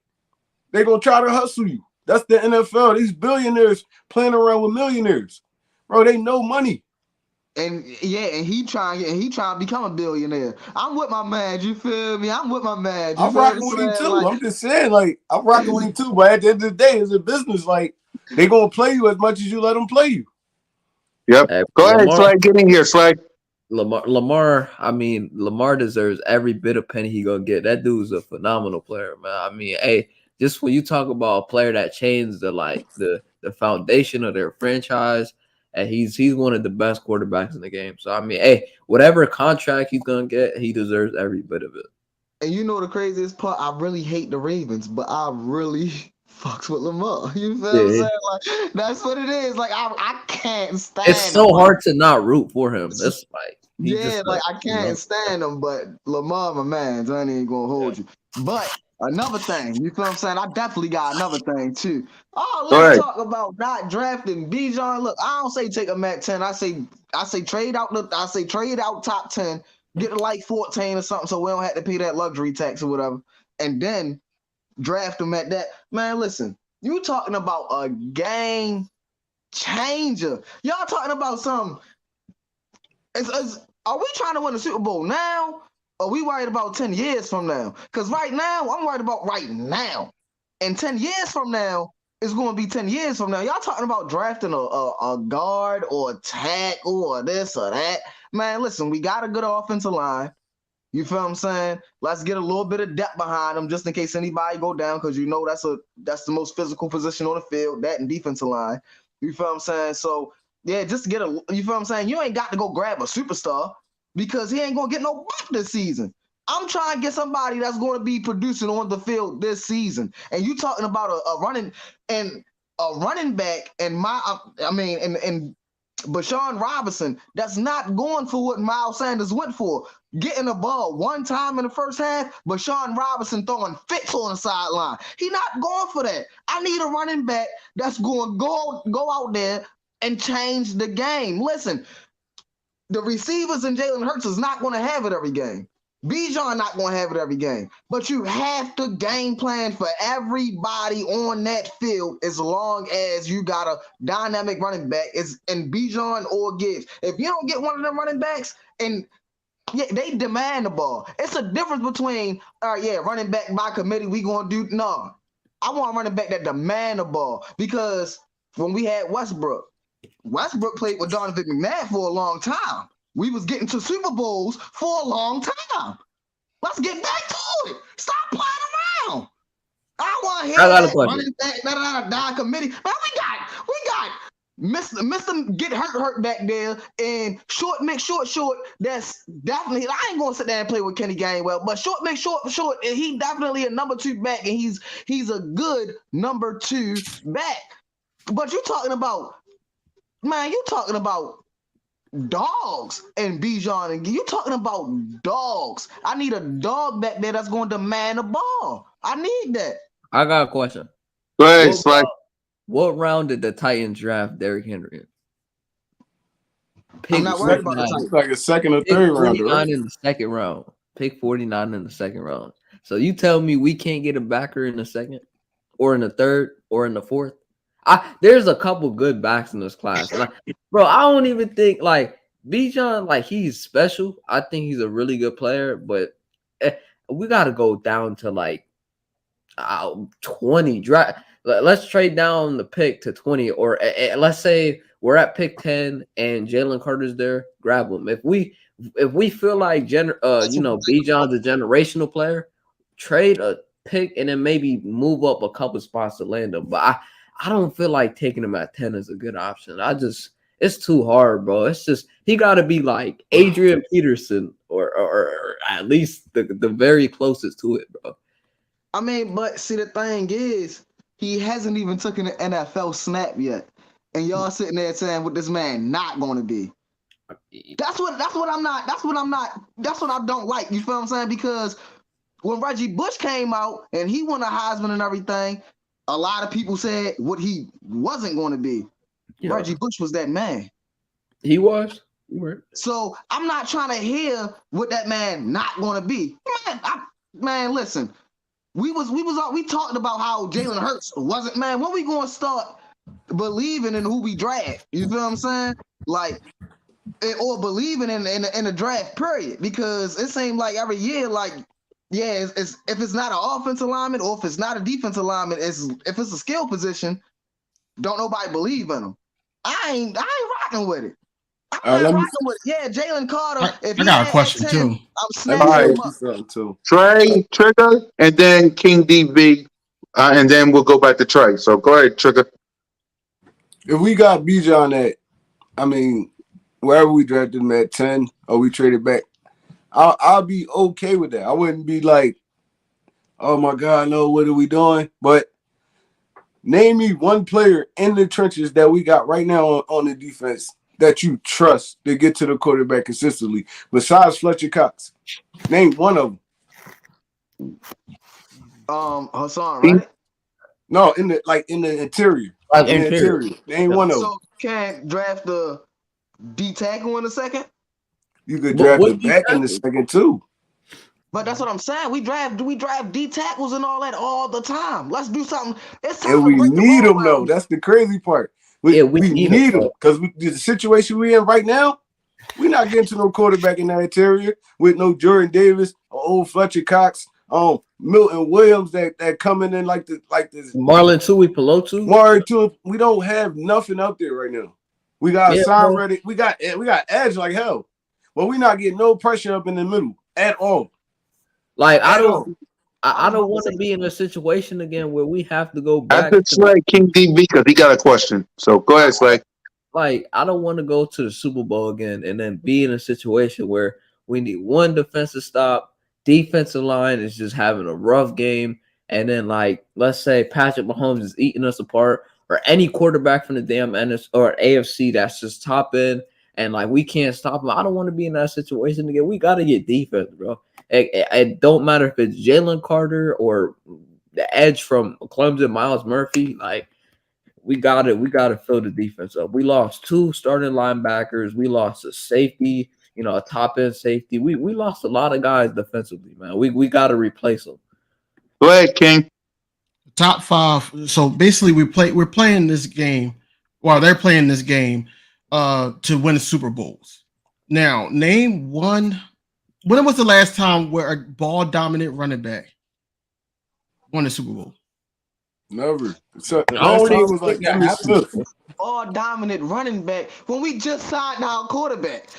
They're gonna try to hustle you. That's the NFL. These billionaires playing around with millionaires, bro. They know money. And yeah, and he trying to become a billionaire. I'm with my man. You feel me? I'm with my man. I'm rocking with him too. Like, I'm just saying, like I'm rocking with him too. But at the end of the day, it's a business. Like they gonna play you as much as you let them play you. Yep. Go ahead, Slay. Get in here, Slay. Lamar. I mean, Lamar deserves every bit of penny he gonna get. That dude's a phenomenal player, man. I mean, hey, just when you talk about a player that changed the foundation of their franchise, and he's one of the best quarterbacks in the game. So I mean, hey, whatever contract he's gonna get, he deserves every bit of it. And you know the craziest part? I really hate the Ravens, but I really fucks with Lamar. You feel what I'm saying? Like that's what it is. Like I can't stand. It's so hard to not root for him. It's like I can't stand him, but Lamar, my man, I ain't gonna hold you. But another thing, you feel what I'm saying? I definitely got another thing too. Oh, let's talk about not drafting Bijan. Look, I don't say take him at 10. I say trade out top 10, get to like 14 or something, so we don't have to pay that luxury tax or whatever, and then draft him at that. Man, listen, you talking about a game changer. Y'all talking about something. Are we trying to win the Super Bowl now? Or are we worried about 10 years from now? Because right now, I'm worried about right now. And 10 years from now, it's going to be 10 years from now. Y'all talking about drafting a guard or a tackle or this or that. Man, listen, we got a good offensive line. You feel what I'm saying? Let's get a little bit of depth behind them just in case anybody go down, because you know that's the most physical position on the field, that and defensive line. You feel what I'm saying? So, yeah, just get you feel what I'm saying? You ain't got to go grab a superstar because he ain't going to get no buck this season. I'm trying to get somebody that's going to be producing on the field this season. And you talking about a running back and But Sean Robinson, that's not going for what Miles Sanders went for. Getting the ball one time in the first half, but Sean Robinson throwing fits on the sideline. He not going for that. I need a running back that's going to go out there and change the game. Listen, the receivers and Jalen Hurts is not going to have it every game. Bijan not going to have it every game. But you have to game plan for everybody on that field as long as you got a dynamic running back in Bijan or Gibbs. If you don't get one of them running backs and they demand the ball. It's a difference between, running back by committee, we going to do, no. I want a running back that demand the ball because when we had Westbrook played with Donovan McNabb for a long time. We was getting to Super Bowls for a long time. Let's get back to it. Stop playing around. I want to hear that running back, die committee. Man, we got Mr. Get hurt back there and short mix short. That's definitely. I ain't gonna sit there and play with Kenny Gainwell, but short mix short. And he definitely a number 2 back, and he's a good number 2 back. But you talking about dogs and Bijan, and you talking about dogs. I need a dog back there that's going to demand the ball. I need that. I got a question. Go ahead, Slay. What round did the Titans draft Derrick Henry? I'm not worried about the Titans. Like a second or third round, right? In the second round. Pick 49 in the second round. So you tell me we can't get a backer in the second, or in the third, or in the fourth? There's a couple good backs in this class. Like, bro, I don't even think like Bijan, like he's special. I think he's a really good player, but we got to go down to like 20 draft. Let's trade down the pick to 20, or let's say we're at pick 10 and Jalen Carter's there. Grab him. If we feel like Bijan's a generational player, trade a pick and then maybe move up a couple spots to land him. But I don't feel like taking him at 10 is a good option. It's too hard, bro. It's just he got to be like Adrian Peterson or at least the very closest to it, bro. I mean, but see, the thing is, he hasn't even taken an NFL snap yet, and y'all sitting there saying what this man not going to be. That's what I don't like. You feel what I'm saying? Because when Reggie Bush came out and he won a Heisman and everything, a lot of people said what he wasn't going to be. Yeah. Reggie Bush was that man. He was. So I'm not trying to hear what that man not going to be. Man, listen. We talked about how Jalen Hurts wasn't, man. When we going to start believing in who we draft? You feel what I'm saying? Like, or believing in the draft period, because it seems like every year, like, yeah, it's if it's not an offensive lineman or if it's not a defensive lineman, if it's a skill position, don't nobody believe in them. I ain't rocking with it. Yeah, Jalen Carter. I got a question 10, too. I'm snapping him up. Trey, Trigger, and then King DV, and then we'll go back to Trey. So go ahead, Trigger. If we got Bijan wherever we drafted him at 10 or we traded back, I'll be okay with that. I wouldn't be like, oh my God, no, what are we doing? But name me one player in the trenches that we got right now on the defense that you trust to get to the quarterback consistently, besides Fletcher Cox. Name one of them. Hassan, right? No, in the interior. Interior. Name one of them. So can't draft the D tackle in a second? You could draft the back in the second too. But that's what I'm saying. We draft D tackles and all that all the time. Let's do something. It's time and we need them though. That's the crazy part. We need them because the situation we're in right now, we're not getting to no quarterback in that interior with no Jordan Davis or old Fletcher Cox, Milton Williams that coming in like this Marlon Tuipulotu. We don't have nothing up there right now. We got sign ready. We got edge like hell, but we're not getting no pressure up in the middle at all. Like I don't want to be in a situation again where we have to go back. That's Slay King DB because he got a question. So go ahead, Slay. Like I don't want to go to the Super Bowl again and then be in a situation where we need one defensive stop, defensive line is just having a rough game, and then like let's say Patrick Mahomes is eating us apart, or any quarterback from the damn NS or AFC that's just top end and like we can't stop him. I don't want to be in that situation again. We got to get defense, bro. It don't matter if it's Jalen Carter or the edge from Clemson, Miles Murphy. Like we got to fill the defense up. We lost 2 starting linebackers. We lost a safety, a top end safety. We lost a lot of guys defensively, man. We got to replace them. Go ahead, King. Top 5. So basically, we're playing this game. Well, they're playing this game to win the Super Bowls. Now, name one. When was the last time where a ball dominant running back won the Super Bowl? Never. So I last don't time even was like think that Emmitt happened. Smith. All dominant running back when we just signed our quarterback.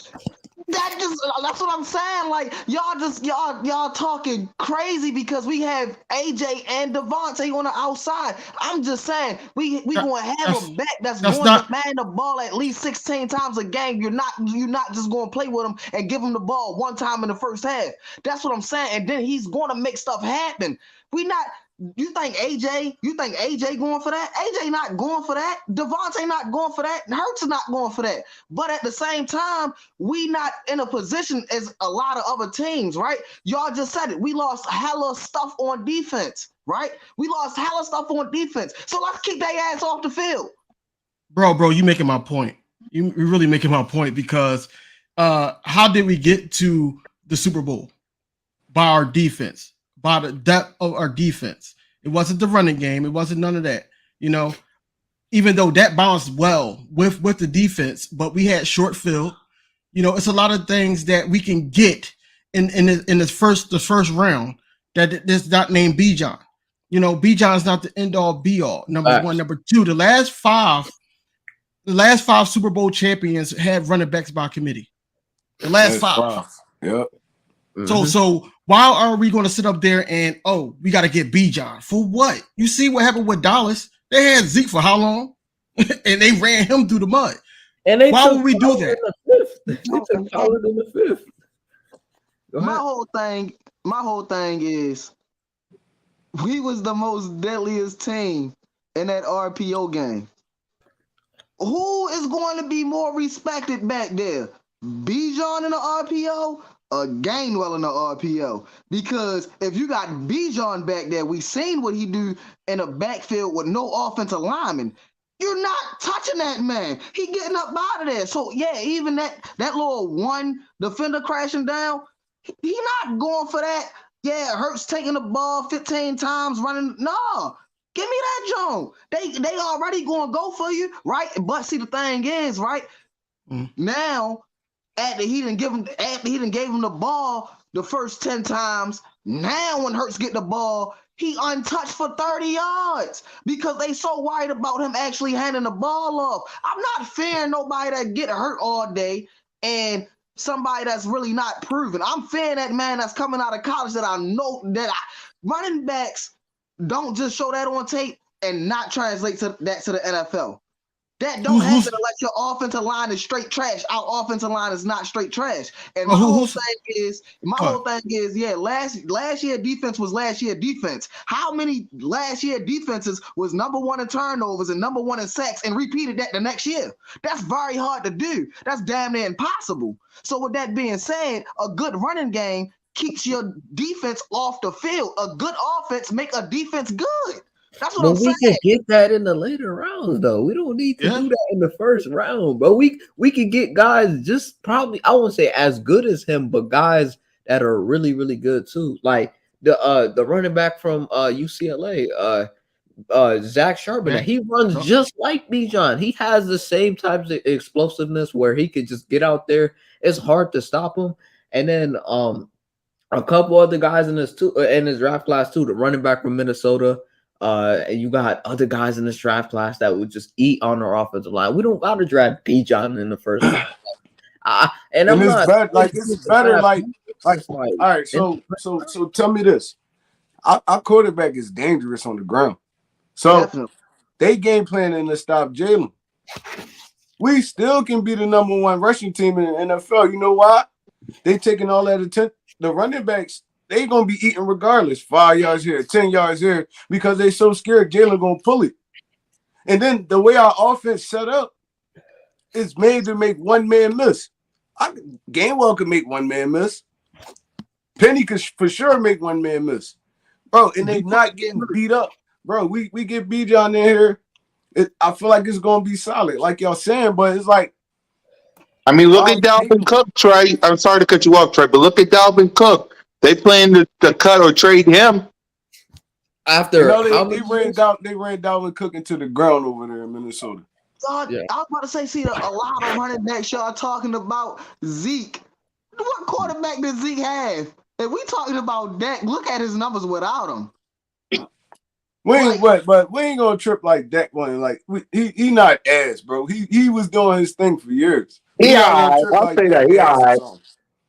That's what I'm saying. Like y'all talking crazy because we have AJ and Devontae on the outside. I'm just saying we gonna have a back that's going to man the ball at least 16 times a game. You're not just gonna play with him and give him the ball one time in the first half. That's what I'm saying. And then he's gonna make stuff happen. You think AJ going for that? AJ not going for that. Devontae not going for that. Hurts is not going for that. But at the same time, we not in a position as a lot of other teams, right? Y'all just said it. We lost hella stuff on defense, right? We lost hella stuff on defense. So let's keep their ass off the field. Bro, you making my point. You're really making my point because how did we get to the Super Bowl? By our defense. By the depth of our defense. It wasn't the running game. It wasn't none of that. Even though that balanced well with the defense, but we had short field. It's a lot of things that we can get in the first round that is not named B-John. B-John is not the end all be all. Number one. Number 2, the last five Super Bowl champions had running backs by committee. The last five. Yep. Mm-hmm. So why are we going to sit up there and we got to get B-John for what? You see what happened with Dallas? They had Zeke for how long, and they ran him through the mud. And why would we do that? They took Pollard in the 5th. My whole thing is we was the most deadliest team in that RPO game. Who is going to be more respected back there? B-John in the RPO? Gainwell in the RPO, because if you got Bijan back there, we seen what he do in a backfield with no offensive lineman. You're not touching that man. He getting up out of there. So yeah, even that little one defender crashing down, he not going for that. Yeah, Hurts taking the ball 15 times running. No, give me that Jones. They already gonna go for you, right? But see, the thing is, right now. After he didn't gave him the ball the first 10 times, now when Hurts get the ball, he untouched for 30 yards because they so worried about him actually handing the ball off. I'm not fearing nobody that get hurt all day and somebody that's really not proven. I'm fearing that man that's coming out of college that I know that running backs don't just show that on tape and not translate that to the NFL. That don't happen unless your offensive line is straight trash. Our offensive line is not straight trash. And my whole thing is, last year defense was last year defense. How many last year defenses was number 1 in turnovers and number 1 in sacks and repeated that the next year? That's very hard to do. That's damn near impossible. So with that being said, a good running game keeps your defense off the field. A good offense make a defense good. That's what I'm saying. We can get that in the later rounds, though. We don't need to do that in the first round, but we can get guys just probably, I won't say as good as him, but guys that are really, really good too. Like the running back from UCLA, Zach Charbonnet. He runs just like Bijan. He has the same types of explosiveness where he could just get out there. It's hard to stop him. And then a couple other guys in his draft class too. The running back from Minnesota. And you got other guys in this draft class that would just eat on our offensive line. We don't got to draft Bijan in the first round. And I'm not it's better. All right. So tell me this: our quarterback is dangerous on the ground. So they game planning to stop Jalen. We still can be the number 1 rushing team in the NFL. You know why? They taking all that attention. The running backs. They gonna be eating regardless. 5 yards here, 10 yards here, because they so scared Jalen gonna pull it. And then the way our offense set up is made to make one man miss. Gainwell could make one man miss. Penny could for sure make one man miss, bro. And they not getting beat up, bro. We get beat on there. I feel like it's gonna be solid, like y'all saying, but it's like. I mean, look at Dalvin Cook, Trey. I'm sorry to cut you off, Trey, but look at Dalvin Cook. They plan to cut or trade him. After they ran Dalvin Cook into the ground over there in Minnesota. I was about to say, see, a lot of running backs y'all talking about Zeke. What quarterback does Zeke have? If we talking about Dak, look at his numbers without him. We ain't gonna trip like Dak one. Like he not ass, bro. He was doing his thing for years. I'll say that.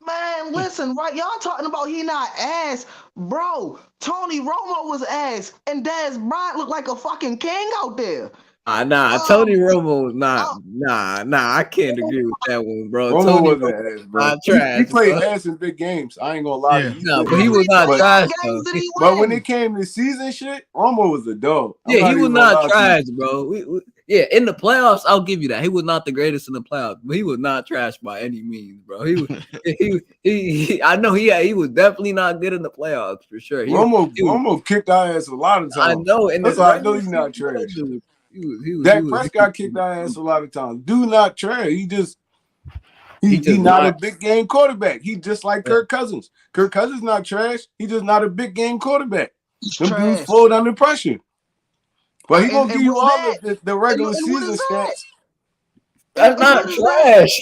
Man, listen, right? Y'all talking about he not ass, bro. Tony Romo was ass, and Dez Bryant looked like a fucking king out there. Tony Romo was not. I can't agree with that one, bro. Romo Tony wasn't ass, bro. Not trash. He played ass in big games. I ain't gonna lie to you. No, but he was not trash. But when it came to season shit, Romo was a dog. Yeah, he was not trash, bro. In the playoffs, I'll give you that. He was not the greatest in the playoffs, but he was not trash by any means, bro. He was. I know he was definitely not good in the playoffs for sure. Romo kicked our ass a lot of times. I know, and that's why I know he's not trash. Dak Prescott kicked our ass a lot of times. Do not trash. He's not a big game quarterback. He just like Kirk Cousins. Kirk Cousins not trash. He just not a big game quarterback. Them dudes fold under pressure. But he gonna give you all the regular season stats. That's not trash.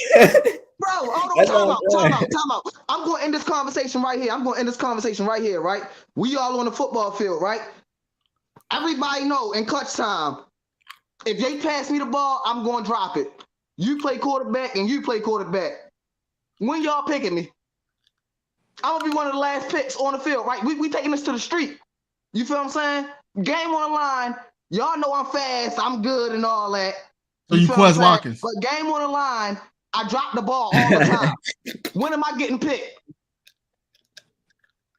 Bro, hold on, time out. I'm going to end this conversation right here. Right? We all on the football field, right? Everybody know in clutch time, if they pass me the ball, I'm going to drop it. You play quarterback and you play quarterback. When y'all picking me, I'm going to be one of the last picks on the field, right? We taking this to the street. You feel what I'm saying? Game on the line. Y'all know I'm fast. I'm good and all that. So you Quez Watkins. But game on the line, I drop the ball all the time. When am I getting picked?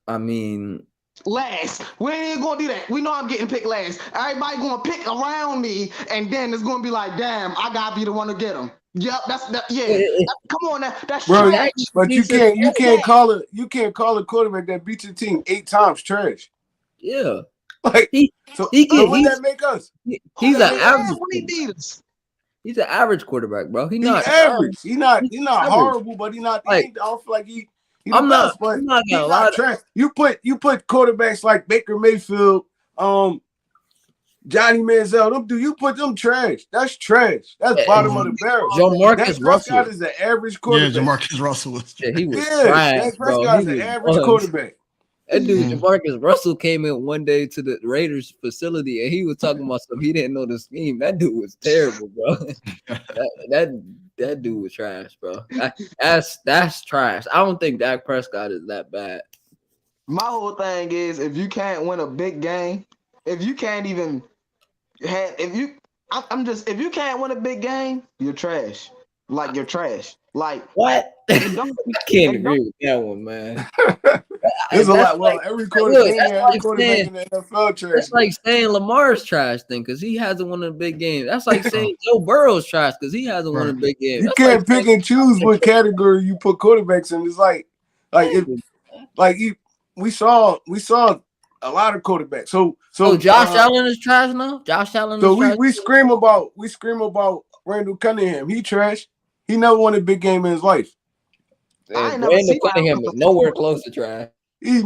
I mean, last. We ain't even gonna do that. We know I'm getting picked last. Everybody gonna pick around me, and then it's gonna be like, damn, I gotta be the one to get them. Yep, come on now, that's bro. trash. But you can't call a quarterback that beat your team 8 times trash. Yeah, like so what that make us? He's an average. He's an average quarterback, bro. He's not average. He's not horrible, but he's not. I don't feel like he. I'm not trash. You put quarterbacks like Baker Mayfield, Johnny Manziel. You put them trash. That's trash. That's bottom of the barrel. Jamarcus Russell is an average quarterback. Yeah, Jamarcus Russell was. Yeah, he was trash, Dak Prescott is an average quarterback. That dude, Jamarcus Russell, came in one day to the Raiders facility and he was talking about stuff he didn't know the scheme. That dude was terrible, bro. that dude was trash, bro. That's trash. I don't think Dak Prescott is that bad. My whole thing is, if you can't win a big game, if you can't even if you can't win a big game, you're trash. Like, you're trash. Like, what? I can't agree with that one, man. There's a lot. Well, every quarterback in the NFL trash. It's like saying Lamar's trash thing because he hasn't won a big game. That's like saying Joe Burrow's trash because he hasn't won a big game. You can't pick and choose what category you put quarterbacks in. It's we saw a lot of quarterbacks. So Josh Allen is trash now. Josh Allen. So we scream about Randall Cunningham. He trash. He never won a big game in his life. Randall Cunningham is nowhere close to trash. He's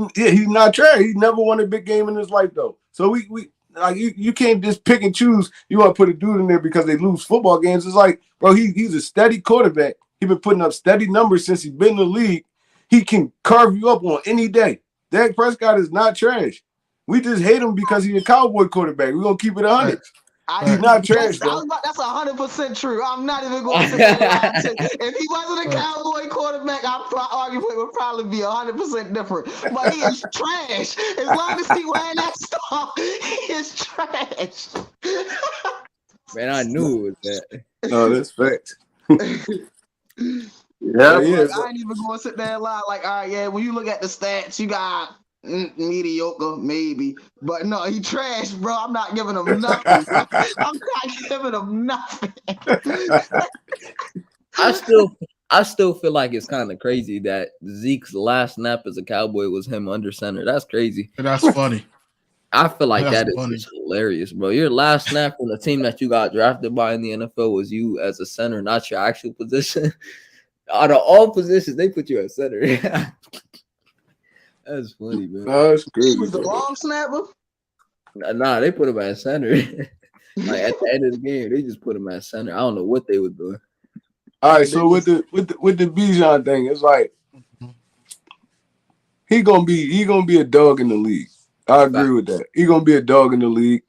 not trash. He never won a big game in his life though. So we like you can't just pick and choose. You want to put a dude in there because they lose football games. It's like, bro, he's a steady quarterback. He's been putting up steady numbers since he's been in the league. He can carve you up on any day. Dak Prescott is not trash. We just hate him because he's a Cowboy quarterback. We're gonna keep it 100. He's not trash, bro. That's 100% true. I'm not even going to say that. If he wasn't a Cowboy quarterback, our argument would probably be 100% different. But he is trash. As long as he wearing that stuff, he is trash. Man, I knew it was that. No, that's facts. I ain't even going to sit there and lie. Like, all right, yeah, when you look at the stats, you got mediocre, maybe. But no, he trash, bro. I'm not giving him nothing. Bro. I'm not giving him nothing. I still feel like it's kind of crazy that Zeke's last snap as a Cowboy was him under center. That's crazy. That's funny. I feel like That's that is funny. just hilarious, bro. Your last snap from the team that you got drafted by in the NFL was you as a center, not your actual position. Out of all positions, they put you at center. That's funny, man. That's He crazy. was the long snapper. Nah, they put him at center. Like at the end of the game, they just put him at center. I don't know what they were doing. All right, so with the Bijan thing, it's like he gonna be a dog in the league. I agree with that. He gonna be a dog in the league.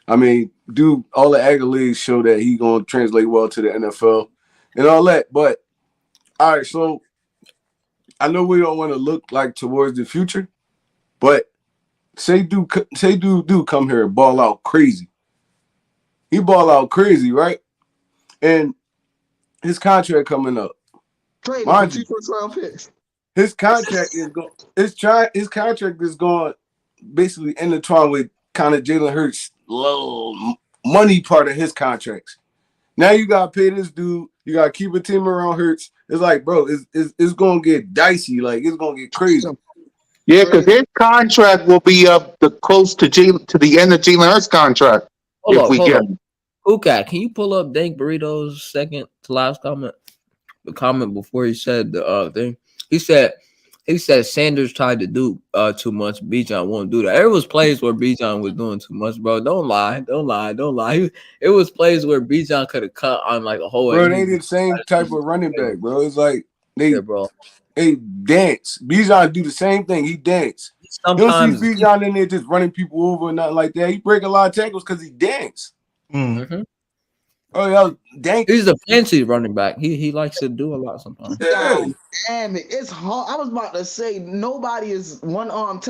I mean, dude, all the accolades show that he gonna translate well to the NFL and all that. But all right, so I know we don't want to look like towards the future, but say dude come here and ball out crazy. He ball out crazy, right? And his contract coming up. Trade Mind for you, 2 first-round picks. his contract is going. His contract is going basically intertwined with kind of Jalen Hurts' low money part of his contracts. Now you gotta pay this dude. You gotta keep a team around Hurts. It's like, bro, it's gonna get dicey. Like it's gonna get crazy. Yeah, because his contract will be up close to the end of Jalen Hurts' contract if we get him. Ucat, can you pull up Dank Burrito's second to last comment? The comment before he said the thing. He said Sanders tried to do too much. Bijan won't do that. There was plays where Bijan was doing too much, bro. Don't lie. It was plays where Bijan could have cut on like a whole. Bro, they the same type of running back, bro. It's like they dance. Bijan do the same thing. He dance. Sometimes you don't see Bijan in there just running people over and nothing like that. He break a lot of tackles because he dance. Mm-hmm. Oh yeah, dang. He's a fancy running back. He likes to do a lot sometimes. Yeah. Damn it, it's hard. I was about to say nobody is one arm.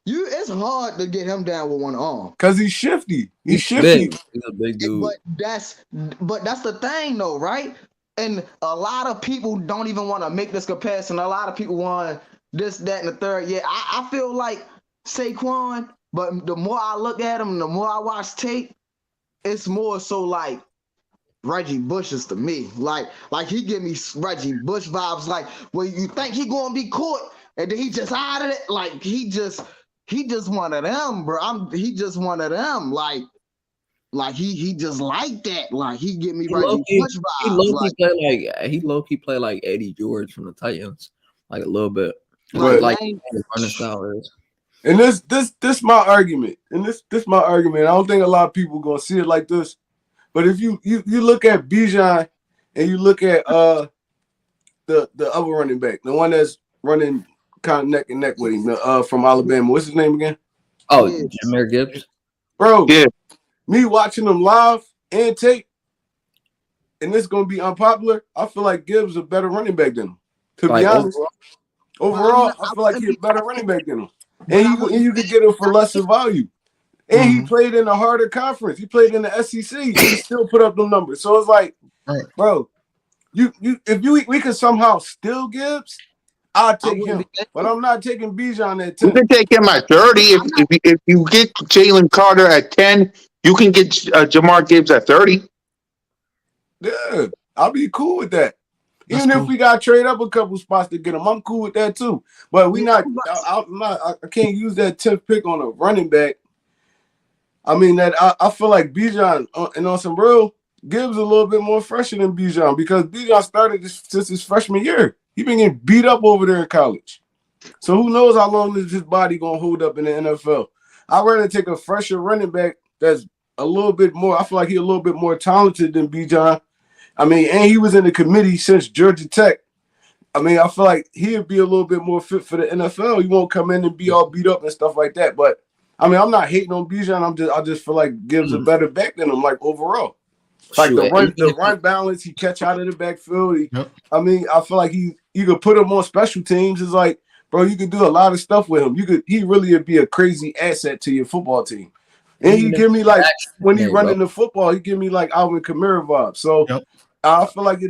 It's hard to get him down with one arm because he's shifty. He's shifty. Big. He's a big dude. But that's the thing though, right? And a lot of people don't even want to make this comparison. A lot of people want this, that, and the third. Yeah, I feel like Saquon, but the more I look at him, the more I watch tape, it's more so like Reggie Bush is to me. Like he give me Reggie Bush vibes. Like where you think he gonna be caught and then he just out of it. Like he just one of them, bro. He just one of them. Like he just like that. Like he give me Reggie Bush vibes. He low-key play like Eddie George from the Titans, like a little bit. Like running style is. And this my argument. And this my argument. I don't think a lot of people gonna see it like this. But if you look at Bijan and you look at the other running back, the one that's running kind of neck and neck with him, from Alabama. What's his name again? Oh, Jahmyr Gibbs. Bro, yeah. Me watching them live and tape, and this gonna be unpopular. I feel like Gibbs a better running back than him. To be honest, overall, I feel like he's a better running back than him. And you could get him for lesser value. And he played in a harder conference. He played in the SEC. And he still put up the numbers. So it's like, bro, we could somehow steal Gibbs, I'll take him. But I'm not taking Bijan at 10. You can take him at 30. If you get Jalen Carter at 10, you can get Jamar Gibbs at 30. Yeah, I'll be cool with that. Even if we got to trade up a couple spots to get him, I'm cool with that too. But I can't use that 10th pick on a running back. I mean, I feel like Bijan, and on some real, Gibbs a little bit more fresher than Bijan because Bijan started since his freshman year. He been getting beat up over there in college. So who knows how long is his body going to hold up in the NFL. I'd rather take a fresher running back that's a little bit more, I feel like he's a little bit more talented than Bijan. I mean, and he was in the committee since Georgia Tech. I mean, I feel like he'd be a little bit more fit for the NFL. He won't come in and be all beat up and stuff like that. But I mean, I'm not hating on Bijan. I just feel like Gibbs a better back than him, like overall. Like the run balance, he catch out of the backfield. I mean, I feel like you could put him on special teams. It's like, bro, you could do a lot of stuff with him. He really would be a crazy asset to your football team. And he give me like when he running the football, he give me like Alvin Kamara vibes. So I feel like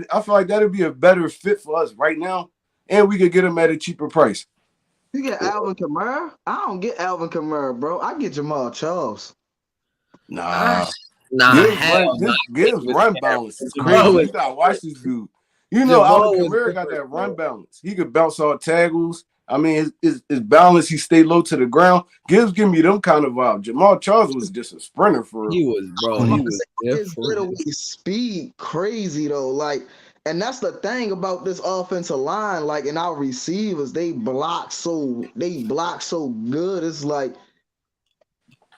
that'd be a better fit for us right now, and we could get him at a cheaper price. You get Alvin Kamara? I don't get Alvin Kamara, bro. I get Jamal Charles. Nah. Nah, hell no. Gibbs run balance is Jamal crazy. was You gotta watch this dude. You know, Alvin Jamal was Kamara got different, that run bro. balance. He could bounce off tackles. I mean, his balance, he stayed low to the ground. Gibbs give me them kind of vibe. Jamal Charles was just a sprinter for real. He was, bro. I'm He about to was say his different. getaway speed crazy though. Like, and that's the thing about this offensive line. Like, and our receivers, they block so good. It's like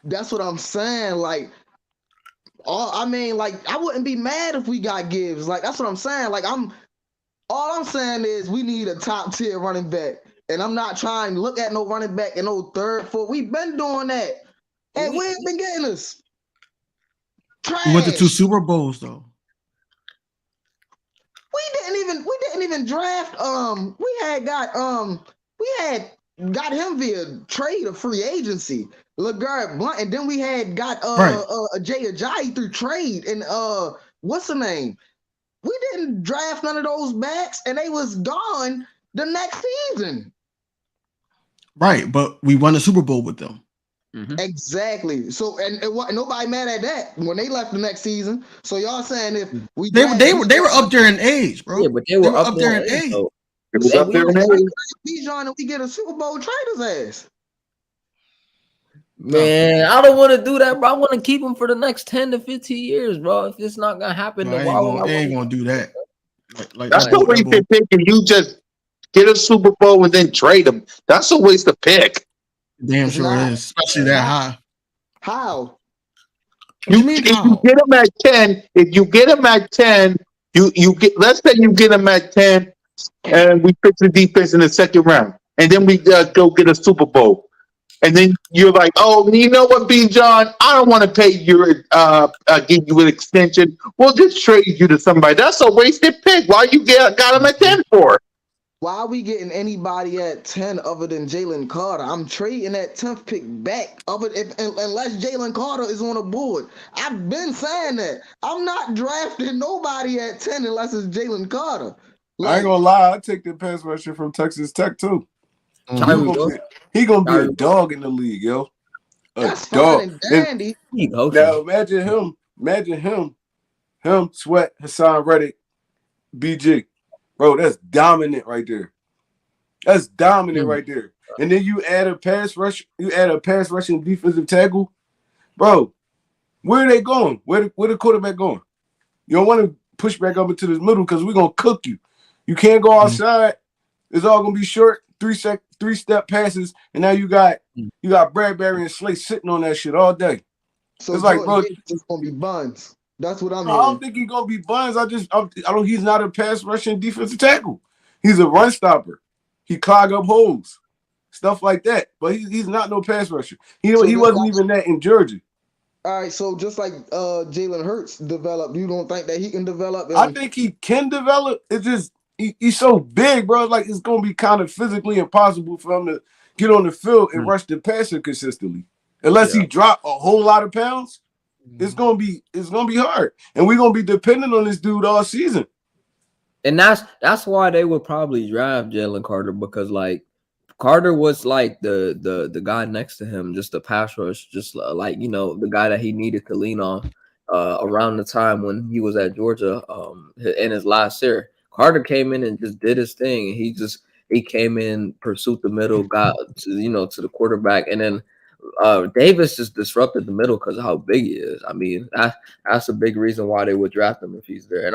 that's what I'm saying. Like, I mean, like, I wouldn't be mad if we got Gibbs. Like, that's what I'm saying. Like, all I'm saying is we need a top tier running back. And I'm not trying to look at no running back in no third, fourth. We've been doing that. And we ain't been getting us. We went to 2 Trash. Super Bowls though. We didn't even draft. We had got him via trade or free agency. LeGarrette Blunt, and then we had got Right. Jay Ajayi through trade. And what's the name? We didn't draft none of those backs, and they was gone the next season. Right, but we won a Super Bowl with them. Mhm. Exactly. So and nobody mad at that when they left the next season. So y'all saying if we They were up there in age, bro. Yeah, but they were up there in age. though. It was And up there in age. Bijan and we get a Super Bowl, trade his ass. Man, I don't want to do that, bro. I want to keep him for the next 10 to 15 years, bro. If it's not gonna happen, No, then they why would I ain't want gonna do that. Like That's Like, the waste of pick. If you just get a Super Bowl and then trade them, that's a waste of pick. damn It's sure not. is, especially that high. How? What you mean If how? you get them at 10, you get. Let's say you get them at 10, and we fix the defense in the second round, and then we go get a Super Bowl. And then you're like, oh, you know what, B. John? I don't want to pay your give you an extension. We'll just trade you to somebody. That's a wasted pick. Why you got him at 10 for? Why are we getting anybody at 10 other than Jalen Carter? I'm trading that 10th pick back unless Jalen Carter is on the board. I've been saying that. I'm not drafting nobody at 10 unless it's Jalen Carter. I ain't gonna lie, I take the pass rusher from Texas Tech too. He gonna be a dog in the league, yo. That's fine and dandy. Now imagine him, Sweat, Hassan Reddick, BG. Bro, that's dominant right there. That's dominant right there. And then you add a pass rushing defensive tackle. Bro, where are they going? Where the quarterback going? You don't want to push back up into this middle because we're gonna cook you. You can't go outside. It's all gonna be short, three-step passes, and now you got Bradbury and Slay sitting on that shit all day. So it's like, bro, it's gonna be buns. That's what I'm I don't think he's gonna be buns. I don't. He's not a pass rushing defensive tackle. He's a run stopper. He clog up holes, stuff like that. But he's not no pass rusher. He wasn't even that in Georgia. All right, so just like Jalen Hurts developed, you don't think that he can develop? I think he can develop. It's just he's so big, bro. Like it's gonna be kind of physically impossible for him to get on the field and rush the passer consistently, unless he drop a whole lot of pounds. It's gonna be hard, and we're gonna be dependent on this dude all season. And that's why they would probably draft Jalen Carter, because like Carter was like the guy next to him, just a pass rush, just like, you know, the guy that he needed to lean on around the time when he was at Georgia in his last year. Carter came in and just did his thing. He came in, pursued the middle, got to the quarterback, and then Davis just disrupted the middle because of how big he is. I mean, that's a big reason why they would draft him if he's there.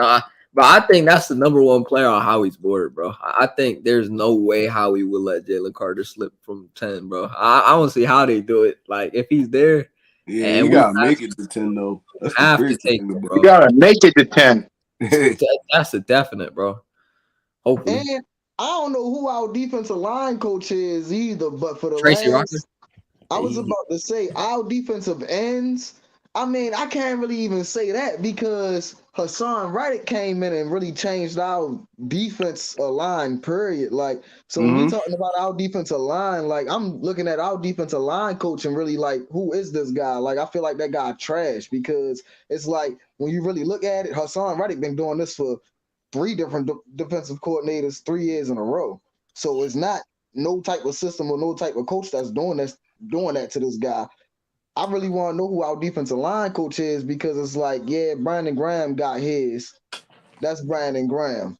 But I think that's the number one player on Howie's board, bro. I think there's no way Howie would let Jalen Carter slip from 10, bro. I don't see how they do it. Like, if he's there, yeah, you gotta make it to 10 though. That's have to take it, bro. You gotta make it to 10. That's a definite, bro. Hopefully. And I don't know who our defensive line coach is either, but for the Tracy last, Rocker? I was about to say our defensive ends. I mean, I can't really even say that because Hassan Reddick came in and really changed our defense line, period. Like, so when we talking about our defensive line, like I'm looking at our defensive line coach and really like, who is this guy? Like, I feel like that guy trash because it's like when you really look at it, Hassan Reddick been doing this for 3 different defensive coordinators 3 years in a row. So it's not no type of system or no type of coach that's doing that to this guy. I really want to know who our defensive line coach is because it's like, yeah, Brandon Graham got his. That's Brandon Graham.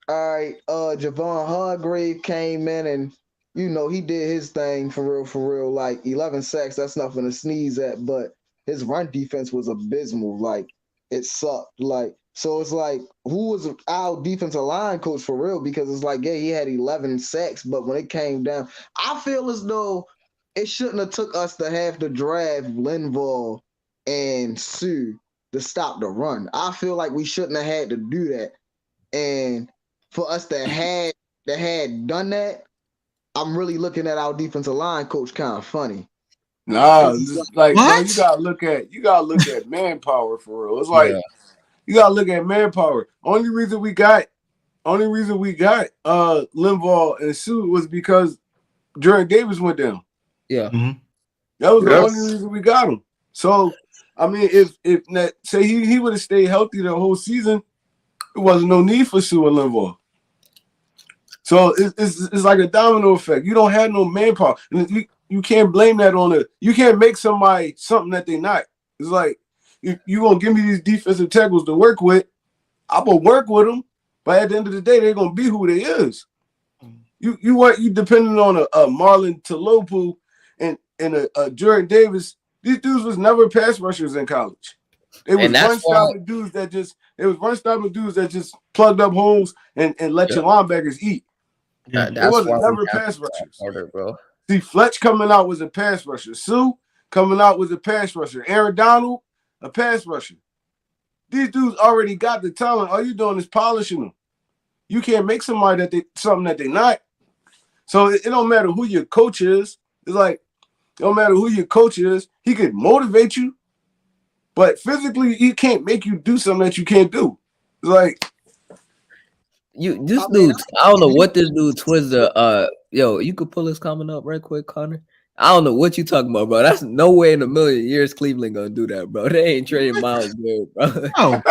All right, Javon Hargrave came in and he did his thing for real. Like 11 sacks, that's nothing to sneeze at. But his run defense was abysmal. Like it sucked. Like so, it's like who was our defensive line coach for real? Because it's like, yeah, he had 11 sacks, but when it came down, I feel as though it shouldn't have took us to have to draft Linval and Sue to stop the run. I feel like we shouldn't have had to do that. And for us to had done that, I'm really looking at our defensive line coach kind of funny. Nah, just like bro, What? you gotta look at manpower for real. It's like Yeah. you gotta look at manpower. Only reason we got Linval and Sue was because Jordan Davis went down. Yeah. That was the Yep. only reason we got him. So I mean, if say he would have stayed healthy the whole season, it wasn't no need for Sue and Linval. So it's like a domino effect. You don't have no manpower. And you can't blame that on you can't make somebody something that they're not. It's like if you gonna give me these defensive tackles to work with, I'm gonna work with them, but at the end of the day, they're gonna be who they is. You depending on a Marlon Talopu and a Jordan Davis. These dudes was never pass rushers in college. They was run stopping dudes that just plugged up holes and let your linebackers eat. Yeah. It wasn't never pass rushers. Harder, bro. See, Fletch coming out was a pass rusher. Sue coming out was a pass rusher. Aaron Donald, a pass rusher. These dudes already got the talent. All you doing is polishing them. You can't make somebody something that they're not. So it don't matter who your coach is. It's like it don't matter who your coach is. He could motivate you, but physically he can't make you do something that you can't do. It's like I don't know what this dude Twister. Yo, you could pull his comment up right quick, Connor. I don't know what you talking about, bro. That's no way in a million years Cleveland gonna do that, bro. They ain't trading Miles Garrett, bro. Oh,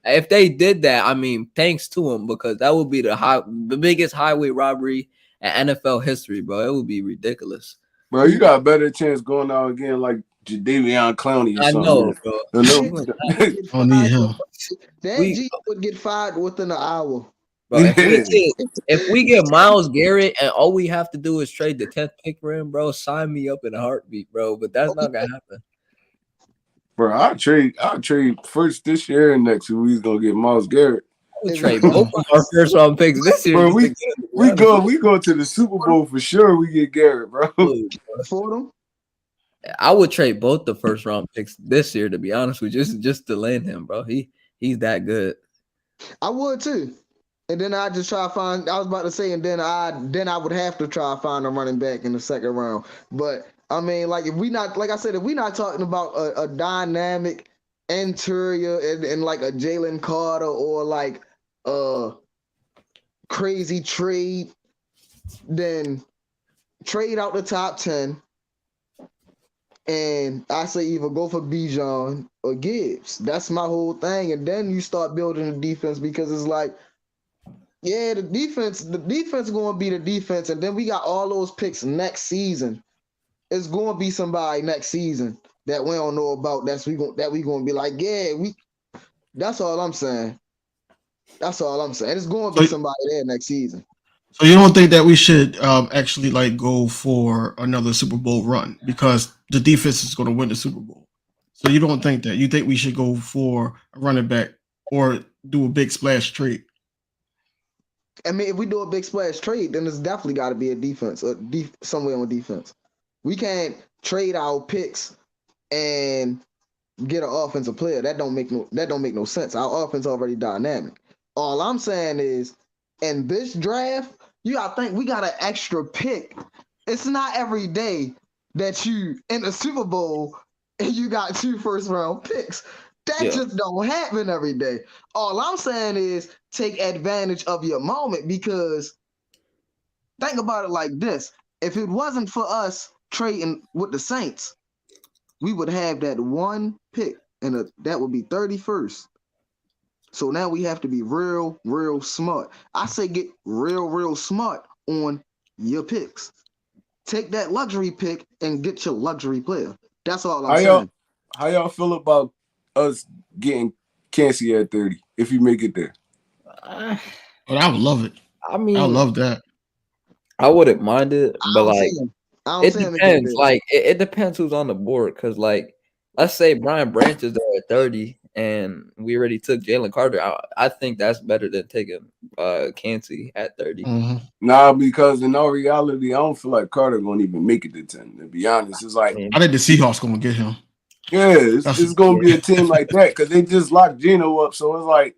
If they did that, I mean, thanks to him because that would be the biggest highway robbery in NFL history, bro. It would be ridiculous. bro, you got a better chance going out again like Jadeveon Clowney or I something. know, bro. don't need him. That G would get fired within an hour. Bro, if we get Miles Garrett and all we have to do is trade the 10th pick for him, bro, sign me up in a heartbeat, bro. But that's not gonna happen. Bro, I'll trade first this year and next year. We're gonna get Miles Garrett. I would trade both of our first round picks this year. Bro, we go to the Super Bowl for sure. We get Garrett, bro. For them. I would trade both the first round picks this year, to be honest with you, just to land him, bro. He's that good. I would too. And then I just try to find. I was about to say, and then I would have to try to find a running back in the second round. But I mean, like if we not talking about a dynamic interior and like a Jalen Carter or like a crazy trade, then trade out the top 10. And I say either go for Bijan or Gibbs. That's my whole thing. And then you start building the defense because it's like, yeah, the defense is going to be the defense. And then we got all those picks next season. It's going to be somebody next season that we don't know about that we going to be like, yeah, that's all I'm saying. That's all I'm saying. It's going to be somebody there next season. So you don't think that we should actually like go for another Super Bowl run because the defense is going to win the Super Bowl? So you don't think that? You think we should go for a running back or do a big splash trade? I mean, if we do a big splash trade, then it's definitely got to be a defense, somewhere on defense. We can't trade our picks and get an offensive player. That don't make no sense. Our offense already dynamic. All I'm saying is, in this draft, you gotta think we got an extra pick. It's not every day that you in the Super Bowl and you got 2 first-round picks. That just don't happen every day. All I'm saying is take advantage of your moment because think about it like this. If it wasn't for us trading with the Saints, we would have that 1 pick and that would be 31st. So now we have to be real, real smart. I say get real, real smart on your picks. Take that luxury pick and get your luxury player. That's all I'm saying. How y'all feel about us getting Cansey at 30 if you make it there? Uh, But I would love it. I I mean, love that. I wouldn't mind it, I but don't like see him. I don't it see him making it depends. there. Like it depends who's on the board. Because like let's say Brian Branch is there at 30, and we already took Jalen Carter. I think that's better than taking Cansey at 30. Mhm. Nah, because in all reality, I don't feel like Carter gonna even make it to 10. To be honest, it's I like, mean, I think the Seahawks gonna get him. yeah, That's it's gonna be yeah, a team like that because they just locked Geno up. So it's like,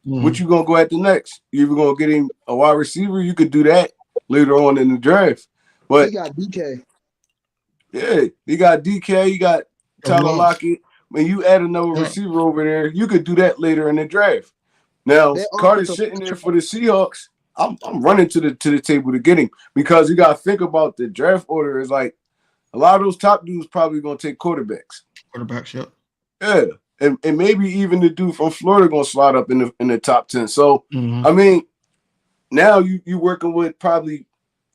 what Mhm. you gonna go at the next? You either gonna get him a wide receiver? You could do that later on in the draft. He But got DK. yeah, you got DK, you got Trevor Tyler Lawrence. Lockett. When you add another Yeah. receiver over there, you could do that later in the draft. Now Their Carter's offensive sitting there for the Seahawks. I'm running to the table to get him because you gotta think about the draft order is like a lot of those top dudes probably gonna take quarterbacks. Quarterbacks. Yep. Yeah. And maybe even the dude from Florida gonna slide up in the top 10. So Mhm. I mean, now you working with probably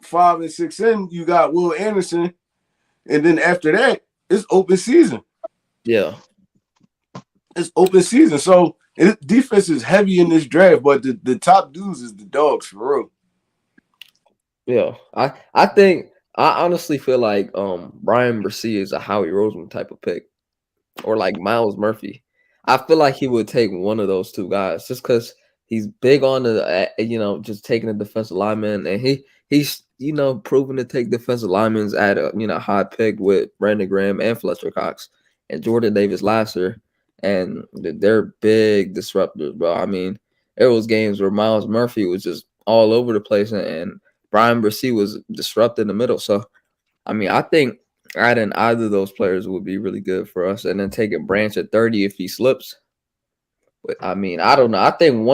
5 and 6 in, you got Will Anderson, and then after that, it's open season. yeah, It's open season. So defense is heavy in this draft, but the top dudes is the dogs for real. yeah. I think I honestly feel like Brian Bresee is a Howie Roseman type of pick, or like Miles Murphy. I feel like he would take one of those two guys just because he's big on the just taking a defensive lineman, and he's proven to take defensive linemen at a high pick with Brandon Graham and Fletcher Cox and Jordan Davis last year, and they're big disruptors, bro. I mean, there was games where Miles Murphy was just all over the place, and Brian Bresee was disrupting the middle. So I mean, I think adding either of those players would be really good for us, and then taking Branch at 30 if he slips. But I mean, I don't know. I think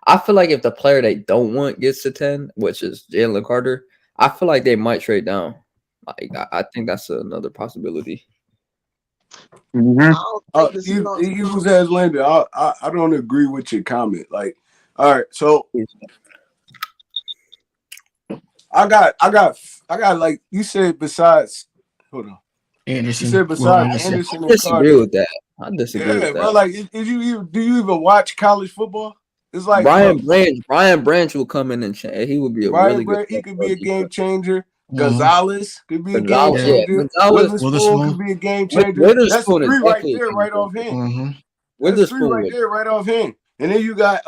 I feel like if the player they don't want gets to 10, which is Jalen Carter, I feel like they might trade down. Like I think that's another possibility. I Mm-hmm. don't think the Seahawks. Eagles has landed. I don't agree with your comment. Like, all right, so I got like you said. Besides, hold on. You Anderson. said Will besides Anderson. Anderson I and disagree Carter. with that. I disagree Yeah, with bro. that. Like, do you even watch college football? It's like, bro, Brian Branch will come in and change. He would be a Brian really good Brand, he player could for be our a game defense. changer. Mhm. Gonzalez could be a game Gonzalez, Yeah. yeah, changer. Gonzalez, Witherspoon could Witherspoon. be a game changer. That's Witherspoon is three right definitely a there, game right changer. offhand. Mhm. That's three Witherspoon right would. there, right offhand. And then you got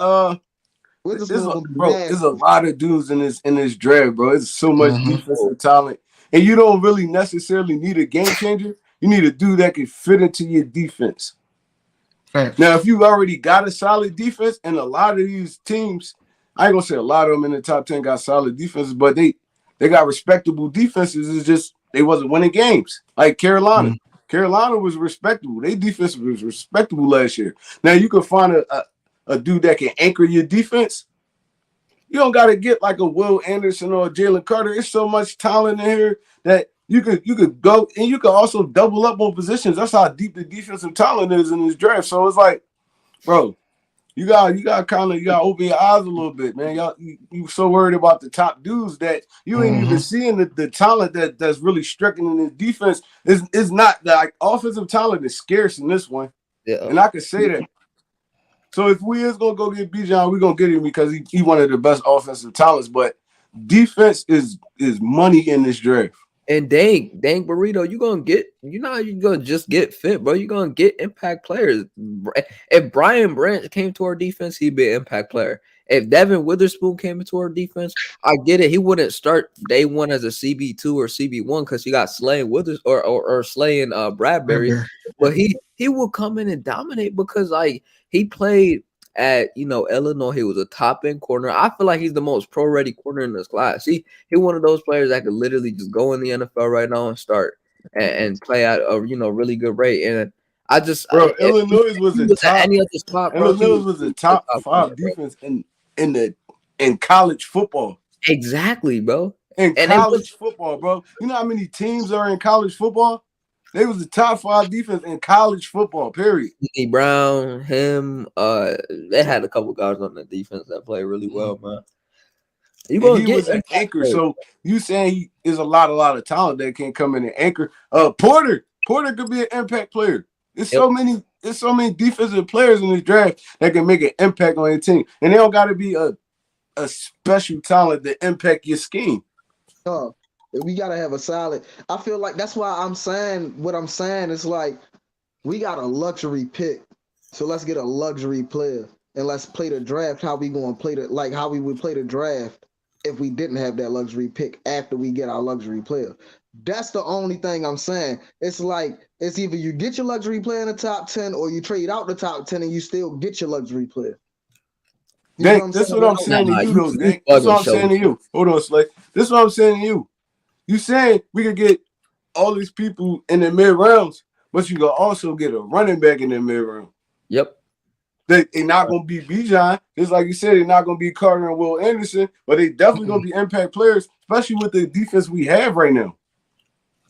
Witherspoon will be there's a nasty. lot of dudes in this draft, bro. It's so much Mhm. defensive talent, and you don't really necessarily need a game changer. You need a dude that can fit into your defense. Facts. Now, if you already got a solid defense, and a lot of these teams, I ain't gonna say a lot of them in the top 10 got solid defenses, but they got respectable defenses. It's just they wasn't winning games. Like Carolina. Mhm. Carolina was respectable. Their defense was respectable last year. Now you can find a dude that can anchor your defense. You don't got to get like a Will Anderson or a Jalen Carter. There's so much talent in here that you could go and you could also double up on positions. That's how deep the defensive talent is in this draft. So it's like, bro, you got open your eyes a little bit, man. You so worried about the top dudes that you ain't even Mhm. seeing the talent that's really stricken in the defense. Is not like offensive talent is scarce in this one, Yeah. and I could say that. So if we is gonna go get Bijan, we're gonna get him because he one of the best offensive talents. But defense is money in this draft. And dang burrito, you're gonna just get fit, bro. You're gonna get impact players. If Brian Branch came to our defense, he'd be an impact player. If Devin Witherspoon came into our defense, I get it. He wouldn't start day one as a CB2 or CB1 because he got slaying Withers or slaying Bradbury. Bradbury. But he will come in and dominate because like he played at Illinois. He was a top end corner. I feel like he's the most pro ready corner in this class. He's one of those players that could literally just go in the NFL right now and start and play at a really good rate. And I just Bro, if Illinois was he a was at top any other spot, bro, Illinois was a he'd be a top top 5 corner, bro. defense in college football. Exactly, bro. In And it was college football, bro. You know how many teams are in college football? They was the top 5 defense in college football, period. Sidney Brown, him. They had a couple guys on the defense that played really well, man. You and gonna he get was an impact anchor. players. So you saying he is a lot of talent that can come in and anchor. Porter could be an impact player. There's Yep. so many defensive players in this draft that can make an impact on your team, and they don't got to be a special talent that impact your scheme. No, we gotta have a solid. I feel like that's why I'm saying what I'm saying is like we got a luxury pick, so let's get a luxury player and let's play the draft. How we gonna play the like how we would play the draft if we didn't have that luxury pick after we get our luxury player. That's the only thing I'm saying. It's like it's either you get your luxury player in the top 10 or you trade out the top 10 and you still get your luxury player. You know what I'm Dank, this is saying? what I'm Nah, saying to you, you though, you Dank. This is bugging, what I'm saying Shelby. to you. Hold on, Slay. This is what I'm saying to you. You saying we could get all these people in the mid rounds, but you can also get a running back in the mid round. Yep. They're not going to be Bijan. Just like you said, they're not going to be Carter and Will Anderson, but they definitely going to be impact players, especially with the defense we have right now.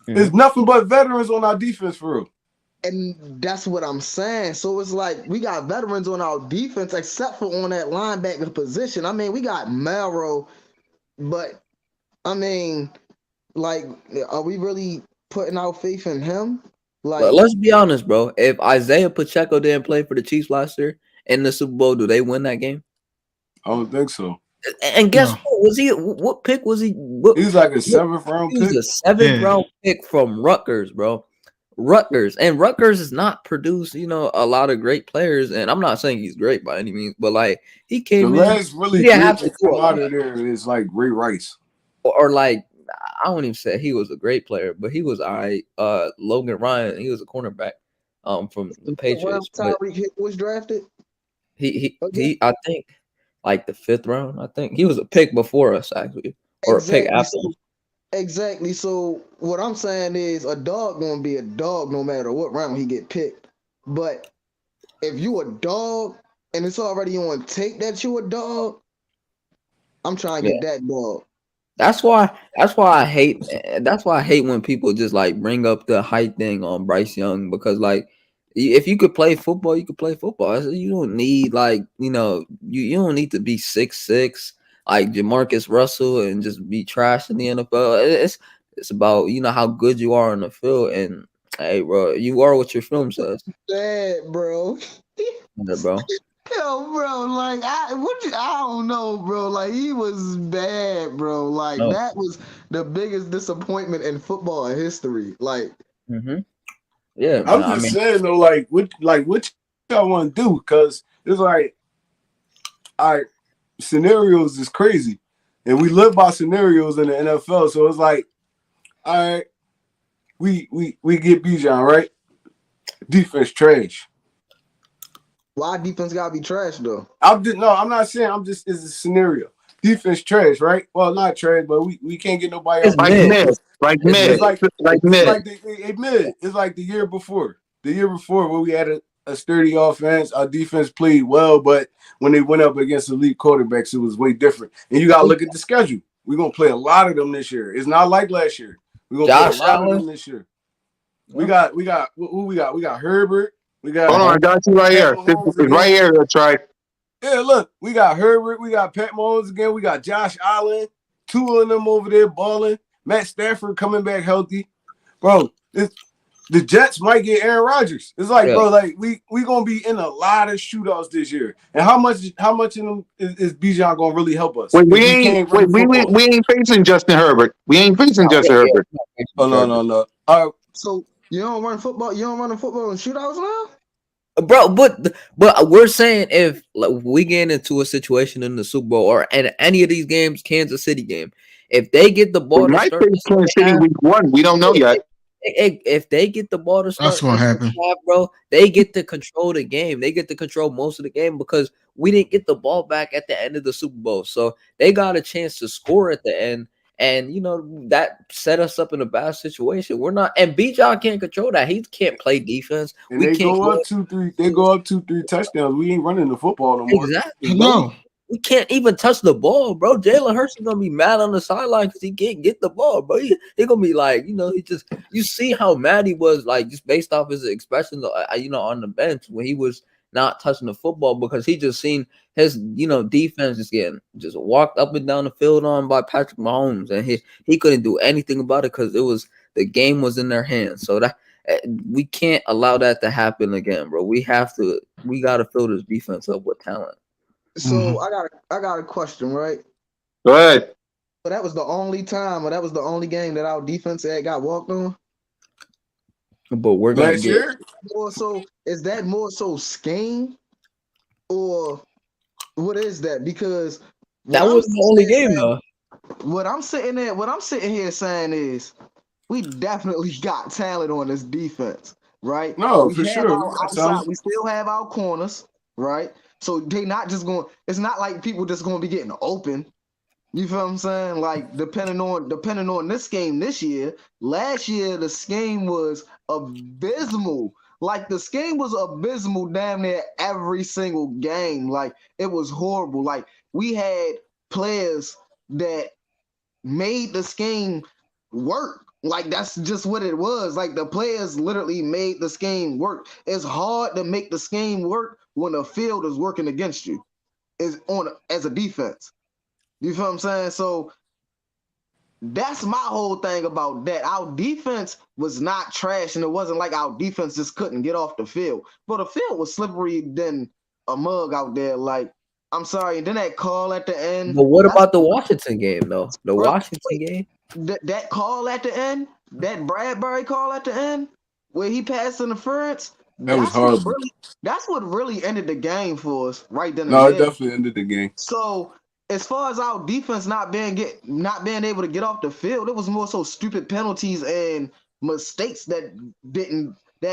There's nothing but veterans on our defense for real. And that's what I'm saying. So it's like we got veterans on our defense, except for on that linebacker position. I mean, we got Melro, but I mean, like, are we really putting our faith in him? Like, Let's be honest, bro. If Isaiah Pacheco didn't play for the Chiefs last year in the Super Bowl, do they win that game? I don't think so. And guess No. what? Was he? What pick was he? He's like a 7th round He was pick. a seventh Yeah. round pick from Rutgers, bro. Rutgers has not produced, a lot of great players. And I'm not saying he's great by any means, but like he The came in, last he really didn't great have to to do a come out lot. of there is like Ray Rice. Or like I wouldn't even say he was a great player, but he was all right. Logan Ryan, he was a cornerback from the where Patriots, but Tyreek Hill was drafted? he I think like the 5th round. I think he was a pick before us actually, or a pick Exactly. after us. Exactly. So what I'm saying is a dog gonna be a dog no matter what round he get picked. But if you a dog and it's already on tape that you a dog, I'm trying to Yeah. get that dog. That's why I hate when people just like bring up the height thing on Bryce Young, because like if you could play football, you could play football. You don't need like you don't need to be 6'6" like Jamarcus Russell and just be trash in the NFL. It's about how good you are on the field, and hey, bro, you are what your film says, Bad, bro. bro. Yo, bro, like I don't know, bro. Like he was bad, bro. Like No. that was the biggest disappointment in football history. Like, Yeah, man. I'm I just mean, saying though, what y'all want to do? Because it's like, all right, scenarios is crazy, and we live by scenarios in the NFL. So it's like, all right, we get Bijan, right? Defense trash. why defense gotta be trash though? I'm not saying. It's a scenario. Defense trash, right? Well, not trash, but we can't get nobody it's else. Like mid. mid, like It's mid, It's mid. like it's mid. like mid. It's like the year before. The year before where we had a sturdy offense, our defense played well, but when they went up against elite quarterbacks, it was way different. And you gotta look at the schedule. We're gonna play a lot of them this year. It's not like last year. We're gonna play a Josh lot of Allen. them this year. We got who we got? We got Herbert. We got Hold on, I got you right Pat here. This Mahomes is right again. here. That's right. Yeah, look, we got Herbert, we got Pat Mahomes again, we got Josh Allen, 2 of them over there balling. Matt Stafford coming back healthy, bro. The Jets might get Aaron Rodgers. It's like, bro, like we gonna be in a lot of shootouts this year. And how much in them is Bijan gonna really help us? Wait, If we can't run the football. we ain't facing Justin Herbert. We ain't facing Justin Herbert. Oh no. All right. So you don't run football? You don't run the football in shootouts now? Bro, but we're saying if we get into a situation in the Super Bowl or in any of these games, Kansas City game, if they get the ball We to might start face the Kansas second City half, week 1. We don't know yet. if they get the ball to start That's gonna the happen. second half, bro, they get to control the game. They get to control most of the game because we didn't get the ball back at the end of the Super Bowl. So they got a chance to score at the end. And that set us up in a bad situation. We're not, and Bijan can't control that. He can't play defense. And We they can't go up 2-3. They go up 2-3 touchdowns. We ain't running the football no more. exactly, bro. No. We can't even touch the ball, bro. Jalen Hurts is gonna be mad on the sideline because he can't get the ball, bro. He gonna be like, he just, you see how mad he was, like just based off his expressions, on the bench when he was not touching the football because he just seen his defense just walked up and down the field on by Patrick Mahomes, and he couldn't do anything about it because the game was in their hands. So that we can't allow that to happen again, bro. We gotta fill this defense up with talent. So I got a question, right? Go ahead. So that was the only time, or that was the only game that our defense had got walked on. But we're gonna Last get year, More so, is that more so scheme, or what is that? Because that was the only game though. what I'm sitting here saying is we definitely got talent on this defense, right? no, We for have sure. our We got outside, some. we still have our corners, right? So they not just going. It's not like people just going to be getting open. You feel what I'm saying? Like depending on this game this year. Last year the scheme was abysmal. Like the scheme was abysmal damn near every single game. Like it was horrible. Like we had players that made the scheme work. Like that's just what it was. Like the players literally made the scheme work. It's hard to make the scheme work when the field is working against you. Is on as a defense. You feel what I'm saying? So that's my whole thing about that. Our defense was not trash, and it wasn't like our defense just couldn't get off the field. But the field was slippery than a mug out there. Like, I'm sorry. And then that call at the end. But what about the Washington game though? The Bro, Washington game? that call at the end, that Bradbury call at the end, where he passed interference, That was horrible. that's what really ended the game for us right then and No, there. it definitely ended the game. So as far as our defense not being able to get off the field, it was more so stupid penalties and mistakes that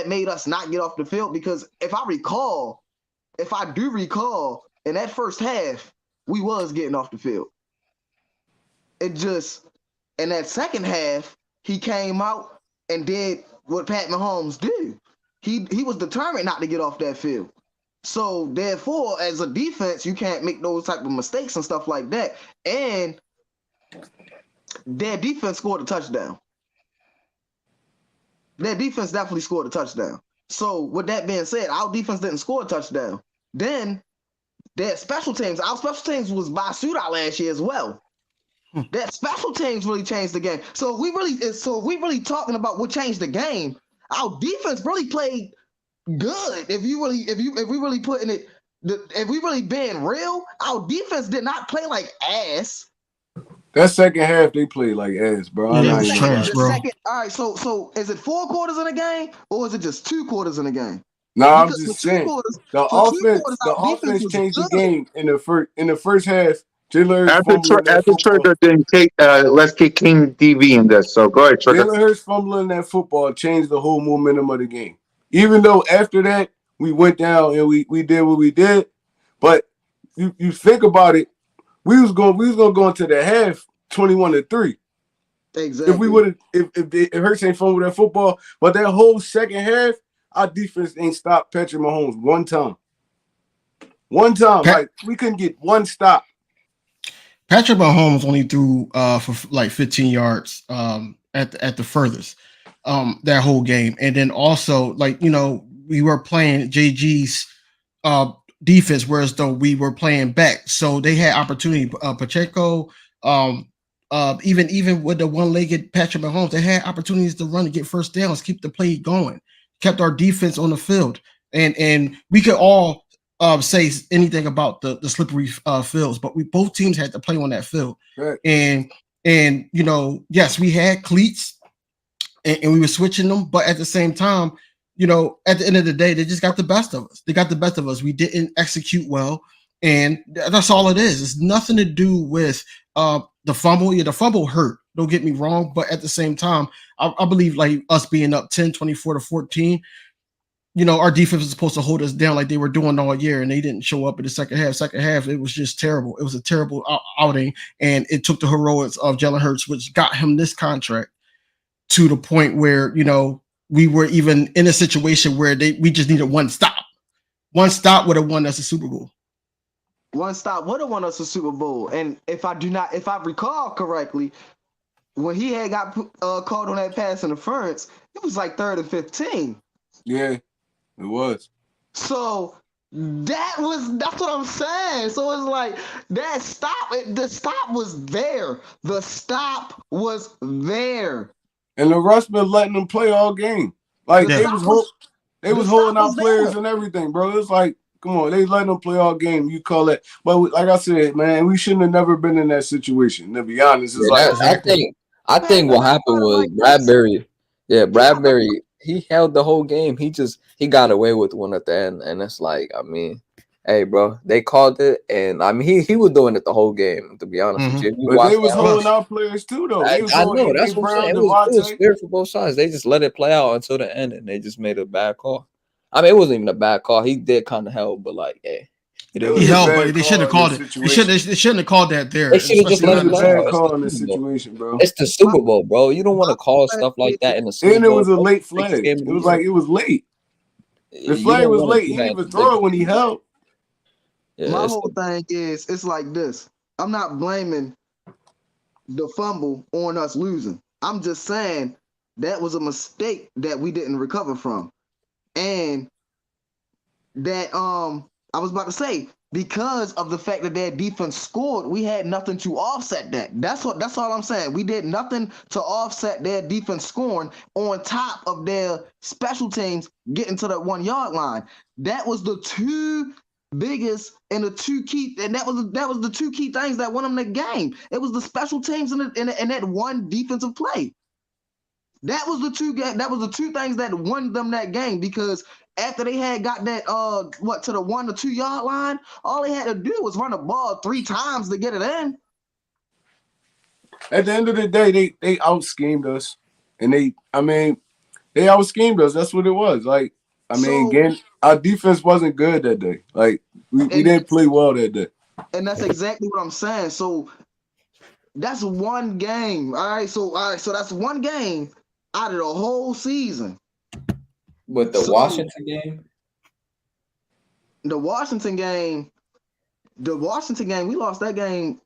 made us not get off the field. Because if I do recall, in that first half, we was getting off the field. It just in that second half, he came out and did what Pat Mahomes did. He was determined not to get off that field. So therefore, as a defense, you can't make those type of mistakes and stuff like that. And their defense scored a touchdown. Their defense definitely scored a touchdown. So with that being said, our defense didn't score a touchdown. Then their special teams, our special teams was by shootout last year as well. That special teams really changed the game. So if we really talking about what changed the game, our defense really played good. If we really being real, our defense did not play like ass. That second half, they played like ass, bro. Yeah, it was trash, bro. All right, so is it 4 quarters in a game, or is it just 2 quarters in a game? No, I'm just saying the offense changed the game in the first half. Jalen Hurts After Trigger didn't take, let's get King DV in this. So go ahead, Trigger. Jalen Hurts fumbling that football changed the whole momentum of the game. Even though after that we went down and we did what we did, but you think about it, we was gonna go into the half 21-3. Exactly. If Hurts ain't fumbled that football, but that whole second half, our defense ain't stopped Patrick Mahomes one time. Like we couldn't get one stop. Patrick Mahomes only threw for like 15 yards at the furthest that whole game, and then also we were playing JG's defense, whereas though we were playing back, so they had opportunity. Pacheco, even with the one-legged Patrick Mahomes, they had opportunities to run to get first downs, keep the play going, kept our defense on the field, and we could all say anything about the slippery fields, but both teams had to play on that field. Right. And yes, we had cleats and we were switching them, but at the same time, at the end of the day, they just got the best of us. They got the best of us. We didn't execute well, and that's all it is. It's nothing to do with the fumble. Yeah, the fumble hurt. Don't get me wrong, but at the same time, I believe like us being up 10, 24-14, our defense was supposed to hold us down like they were doing all year, and they didn't show up in the second half. Second half, it was just terrible. It was a terrible outing, and it took the heroics of Jalen Hurts, which got him this contract, to the point where, we were even in a situation where we just needed one stop. One stop would have won us a Super Bowl. One stop would have won us a Super Bowl. And if I recall correctly, when he had got called on that pass interference, it was like 3rd and 15. Yeah, it was. So That's what I'm saying. So it's like that stop. The stop was there. The stop was there. And the refs been letting them play all game. Like The Yeah. stop was they the was stop holding was out players there. and everything, bro. It's like, come on, they letting them play all game. You call it, but like I said, man, we shouldn't have never been in that situation. To be honest, it's Yeah, like, that Exactly. I You had think to what look happened at it was like this. Bradbury. Yeah, You got to Bradbury. He held the whole game. He got away with one at the end, and it's like, I mean, hey, bro, they called it, and I mean, he was doing it the whole game. To be honest with Hmm. you, if you but watch they that was whole, holding out players too, though. They was I holding know that's AJ what I'm saying. Brown, It was Devontae. fair for both sides. They just let it play out until the end, and they just made a bad call. I mean, it wasn't even a bad call. He did kind of help, but like, hey, it It is He was what a it is. held, but bad they shouldn't call have in called this it. They situation. shouldn't have called that there, They and should have just especially It let was not it a in the play Super bad out. Bowl. It's the call in this Super Bowl. situation, bro. It's the my Super Bowl, bro. You don't want my to call thing stuff like that is, in the Super And it was Bowl, a bro. late Biggest flag. game of It the was year. like it was late. The You flag don't was want to late. do He that didn't in the even throw biggest it when game he of the year. held. Yeah, my it's whole the thing is it's like this. I'm not blaming the fumble on us losing. I'm just saying that was a mistake that we didn't recover from. And that I was about to say because of the fact that their defense scored, we had nothing to offset that. That's all I'm saying. We did nothing to offset their defense scoring on top of their special teams getting to that 1 yard line. That was the two biggest and the two key, and that was the two key things that won them the game. It was the special teams and that one defensive play. That was the two things that won them that game because after they had got that to the 1 or 2 yard line, all they had to do was run the ball 3 times to get it in. At the end of the day, they out schemed us, and they out schemed us. That's what it was. Like, I mean, So again, our defense wasn't good that day. Like, we and didn't play well that day. and that's exactly what I'm saying. So that's one game. All right, so that's one game out of the whole season. with the So Washington game. the Washington game, we lost that game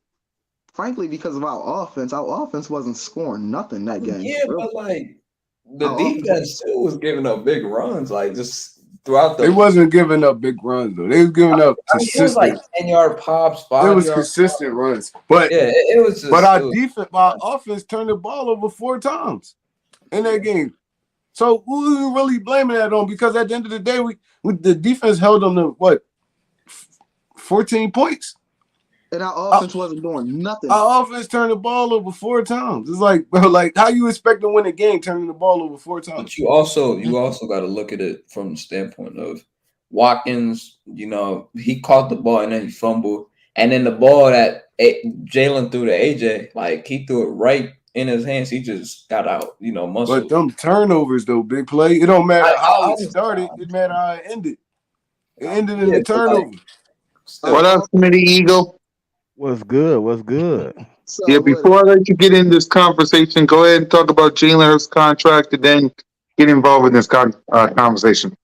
frankly because of our offense. Our offense wasn't scoring nothing that game. Yeah, but like the Our offense wasn't. defense too was giving up big runs, like just throughout They the. wasn't giving up big runs though. They was giving up I mean, it was like consistent. 10-yard pops, It five was yard. consistent runs, but Yeah, it was but just our it was. defense, our offense turned the ball over 4 times in that game. So who are you really blaming that on? Because at the end of the day, we the defense held them to what 14 points. And our Our, offense wasn't doing nothing. our offense turned the ball over 4 times. It's like, bro, like how you expect to win a game turning the ball over 4 times? But you also got to look at it from the standpoint of Watkins. You know, he caught the ball and then he fumbled, and then the ball that Jalen threw to AJ, like he threw it right in his hands. He just got out. You know, But muscle. them turnovers, though, big play. It don't I, matter how I it started. understand. It matter how it ended. It ended in Yeah, the but like turnover. What still. up, Smitty Eagle? What's good? What's good? Yeah, So what? before I let you get in this conversation, go ahead and talk about Jalen Hurts' contract and then get involved in this conversation.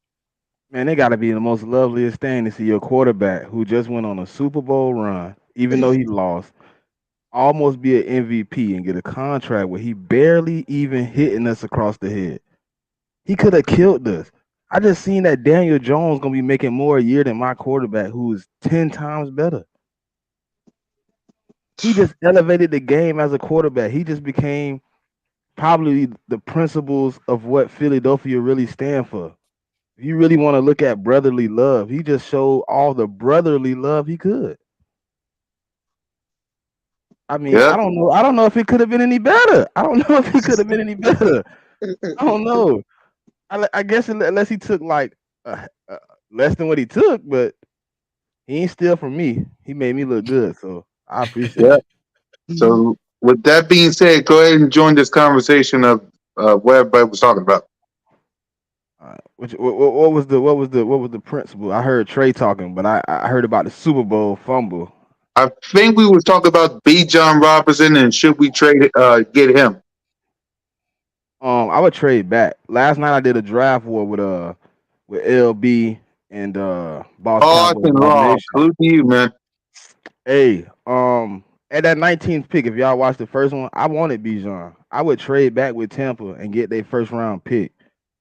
Man, it got to be the most loveliest thing to see your quarterback who just went on a Super Bowl run, even though he lost, almost be an MVP and get a contract where he barely even hitting us across the head. He could have killed us. I just seen that Daniel Jones gonna be making more a year than my quarterback, who is 10 times better. He just elevated the game as a quarterback. He just became probably the principles of what Philadelphia really stand for. If you really want to look at brotherly love, he just showed all the brotherly love he could. I mean, Yeah, I don't know. I don't know if it could have been any better. I don't know if he could have been any better. I don't know. I guess unless he took like less than what he took, but he ain't steal from me. He made me look good, so I appreciate yeah. it. So with that being said, go ahead and join this conversation of what everybody was talking about. What was the principle? I heard Trey talking, but I heard about the Super Bowl fumble. I think we were talking about B. John Robinson and should we trade get him? I would trade back. Last night I did a draft war with LB and Boss Cowboy Awesome Bob law. Nation. Salute to you, man. Hey, at that 19th pick, if y'all watched the first one, I wanted Bijan. I would trade back with Tampa and get their first round pick.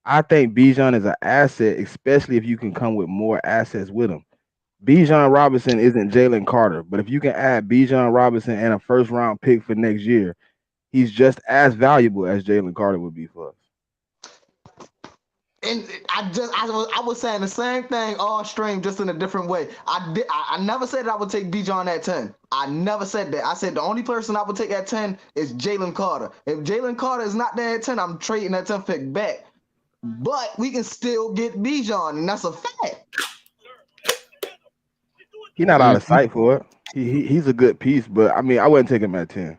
I think Bijan is an asset, especially if you can come with more assets with him. Bijan Robinson isn't Jalen Carter, but if you can add Bijan Robinson and a first round pick for next year, he's just as valuable as Jalen Carter would be for us. And I was saying the same thing all stream, just in a different way. I never said that I would take Bijan at 10. I never said that. I said the only person I would take at 10 is Jalen Carter. If Jalen Carter is not there at 10, I'm trading that 10 pick back. But we can still get Bijan, and that's a fact. He's not out of sight for it. He's a good piece, but I mean, I wouldn't take him at 10.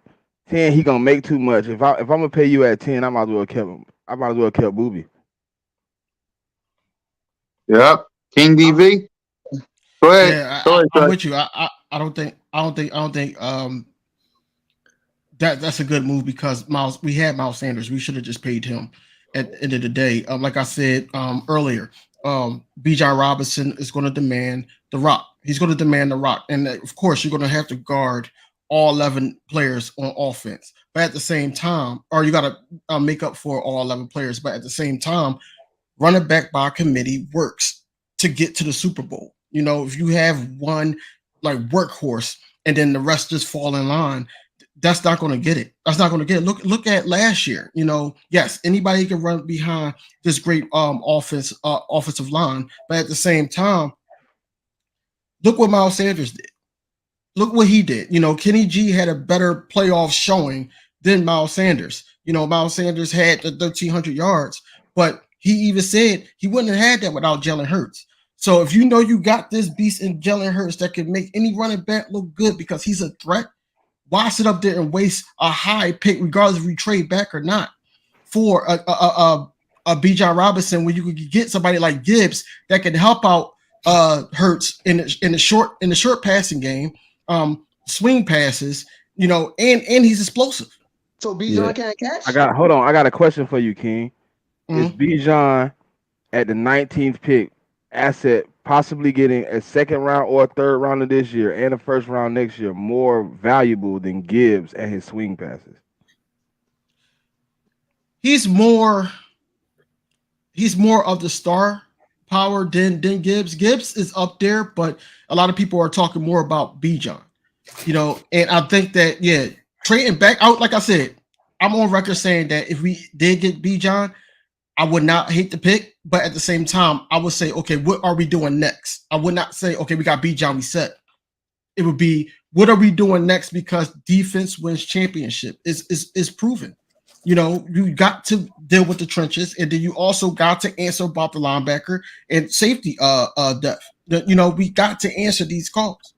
10, he gonna make too much. If I'm gonna pay you at 10, I might as well kept him. I might as well kept Booby. Yep. King DV. Go ahead. Yeah, Go ahead, I'm with you. I don't think that's a good move because we had Miles Sanders. We should have just paid him at the end of the day. Like I said earlier, Bijan Robinson is going to demand the rock. He's going to demand the rock, and of course, you're going to have to guard all 11 players on offense. But at the same time, or you got to make up for all 11 players. But at the same time, running back by committee works to get to the Super Bowl. You know, if you have one like workhorse and then the rest just fall in line, that's not going to get it. That's not going to get it. Look at last year. You know, yes, anybody can run behind this great offensive line, but at the same time, look what Miles Sanders did. Look what he did. You know, Kenny G had a better playoff showing than Miles Sanders. You know, Miles Sanders had the 1,300 yards, but he even said he wouldn't have had that without Jalen Hurts. So if you know you got this beast in Jalen Hurts that can make any running back look good because he's a threat, why sit up there and waste a high pick, regardless if you trade back or not, for a Bijan Robinson when you could get somebody like Gibbs that can help out Hurts in the short passing game, swing passes, you know, and he's explosive. So Bijan can't catch? I got a question for you, King. Is Bijan at the 19th pick asset possibly getting a second round or a third round of this year and a first round next year more valuable than Gibbs and his swing passes? He's more of the star power than Gibbs. Gibbs is up there, but a lot of people are talking more about Bijan. You know, and I think that trading back out, like I said, I'm on record saying that if we did get Bijan, I would not hate the pick, but at the same time, I would say, okay, what are we doing next? I would not say, okay, we got Bijan, we set. It would be, what are we doing next? Because defense wins championship is proven. You know, you got to deal with the trenches, and then you also got to answer about the linebacker and safety depth. You know, we got to answer these calls.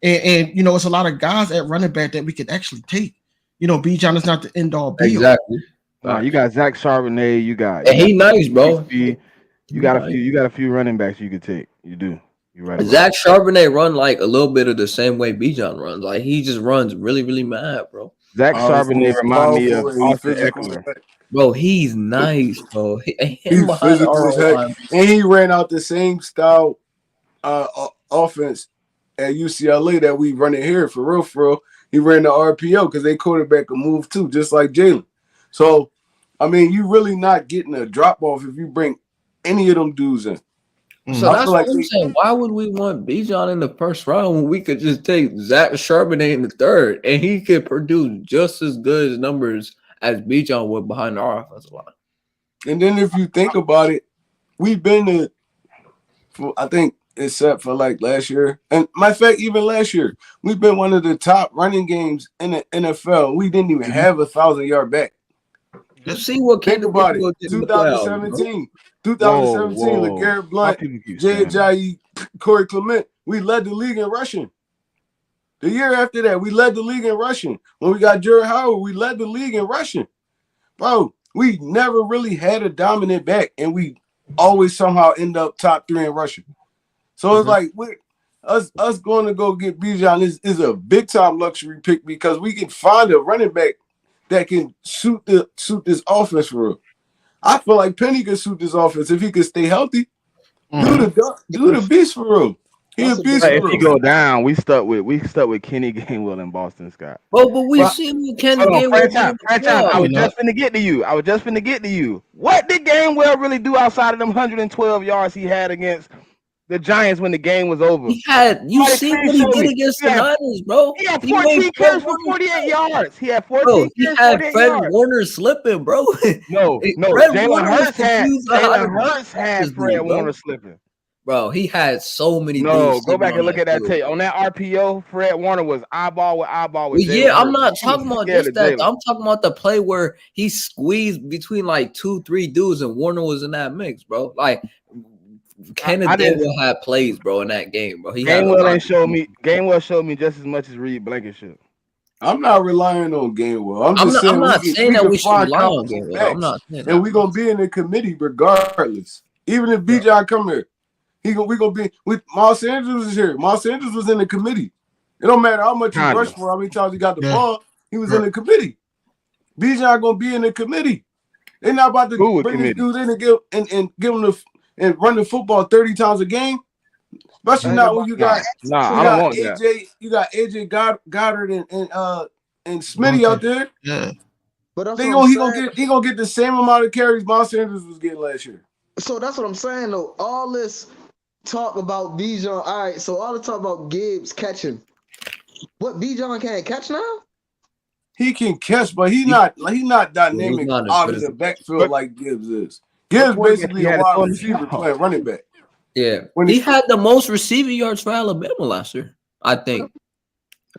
And you know, it's a lot of guys at running back that we could actually take. You know, Bijan is not the end all be all. Exactly. You got Zach Charbonnet. You got he nice, bro. You got a few running backs you could take. You do. You're right. Zach Charbonnet run like a little bit of the same way Bijan runs. Like he just runs really, really mad, bro. Zach Charbonnet remind me of Austin Eckler. Bro, he's nice, bro. He's physical as heck, and he ran out the same style offense at UCLA that we run it here for real. He ran the RPO because they quarterback a move too, just like Jalen. So, I mean, you really not getting a drop off if you bring any of them dudes in. So that's what I'm saying. Why would we want Bijan in the first round when we could just take Zach Charbonnet in the third and he could produce just as good as numbers as Bijan would behind our offensive line? And then if you think about it, we've been I think except for like last year, and matter of fact, even last year, we've been one of the top running games in the NFL. We didn't even have 1,000-yard back. Let's see what think about it. 2017, LeGarrette Blount, Jay Ajayi, Corey Clement. We led the league in rushing. The year after that, we led the league in rushing. When we got Jared Howard, we led the league in rushing. Bro, we never really had a dominant back, and we always somehow end up top 3 in rushing. So it's like us going to go get Bijan is a big time luxury pick because we can find a running back that can suit this offense for real. I feel like Penny could suit this offense if he could stay healthy. Do the beast for real. If he go down, we stuck with Kenny Gainwell and Boston Scott. But we've seen what Kenny Gainwell. I was just finna get to you. What did Gainwell really do outside of them 112 yards he had against the Giants when the game was over. You Somebody see what he screenshot did me. against the Niners, bro. He had He made 14 Fred carries for Warner, 48 yards. He had bro. 14 He carries, had 48 Fred yards. Warner slipping, bro. No, Fred Jalen Warner was Hurts had confused on how to Fred dude, bro. Warner slipping. Bro, he had so many No, dudes go slipping back on and look that at that field, tape. bro. On that RPO, Fred Warner was eyeball with Well, Jalen yeah, I'm Hurts. not He was talking about scared just of that. Jalen. I'm talking about the play where he squeezed between like 2-3 dudes and Warner was in that mix, bro. Like Kenneth Gainwell had plays, bro, in that game, bro. He had a lot. Gainwell showed me just as much as Reed Blankenship. I'm not relying on Gainwell. I'm just saying I'm not saying that we should find rely on competent Gainwell. I'm backs, not saying and that. we're gonna be in the committee regardless. Even if BJ come here, we gonna be with Miles Sanders is here. Miles Sanders was in the committee. It don't matter how much he rushed for, how many times he got the ball. He was in the committee. BJ gonna be in the committee. They're not about to bring this dude in and give him and run the football 30 times a game. Especially not when you got I don't want AJ, that. you got AJ Goddard and Smitty out there. Yeah. But he gonna get the same amount of carries Miles Sanders was getting last year. So that's what I'm saying though. All this talk about Bijan. All right, so all the talk about Gibbs catching. What Bijan can't catch now? He can catch, but he's not dynamic not out of the backfield like Gibbs is. Gibbs basically a wide receiver playing running back. Yeah, he had the most receiving yards for Alabama last year, I think.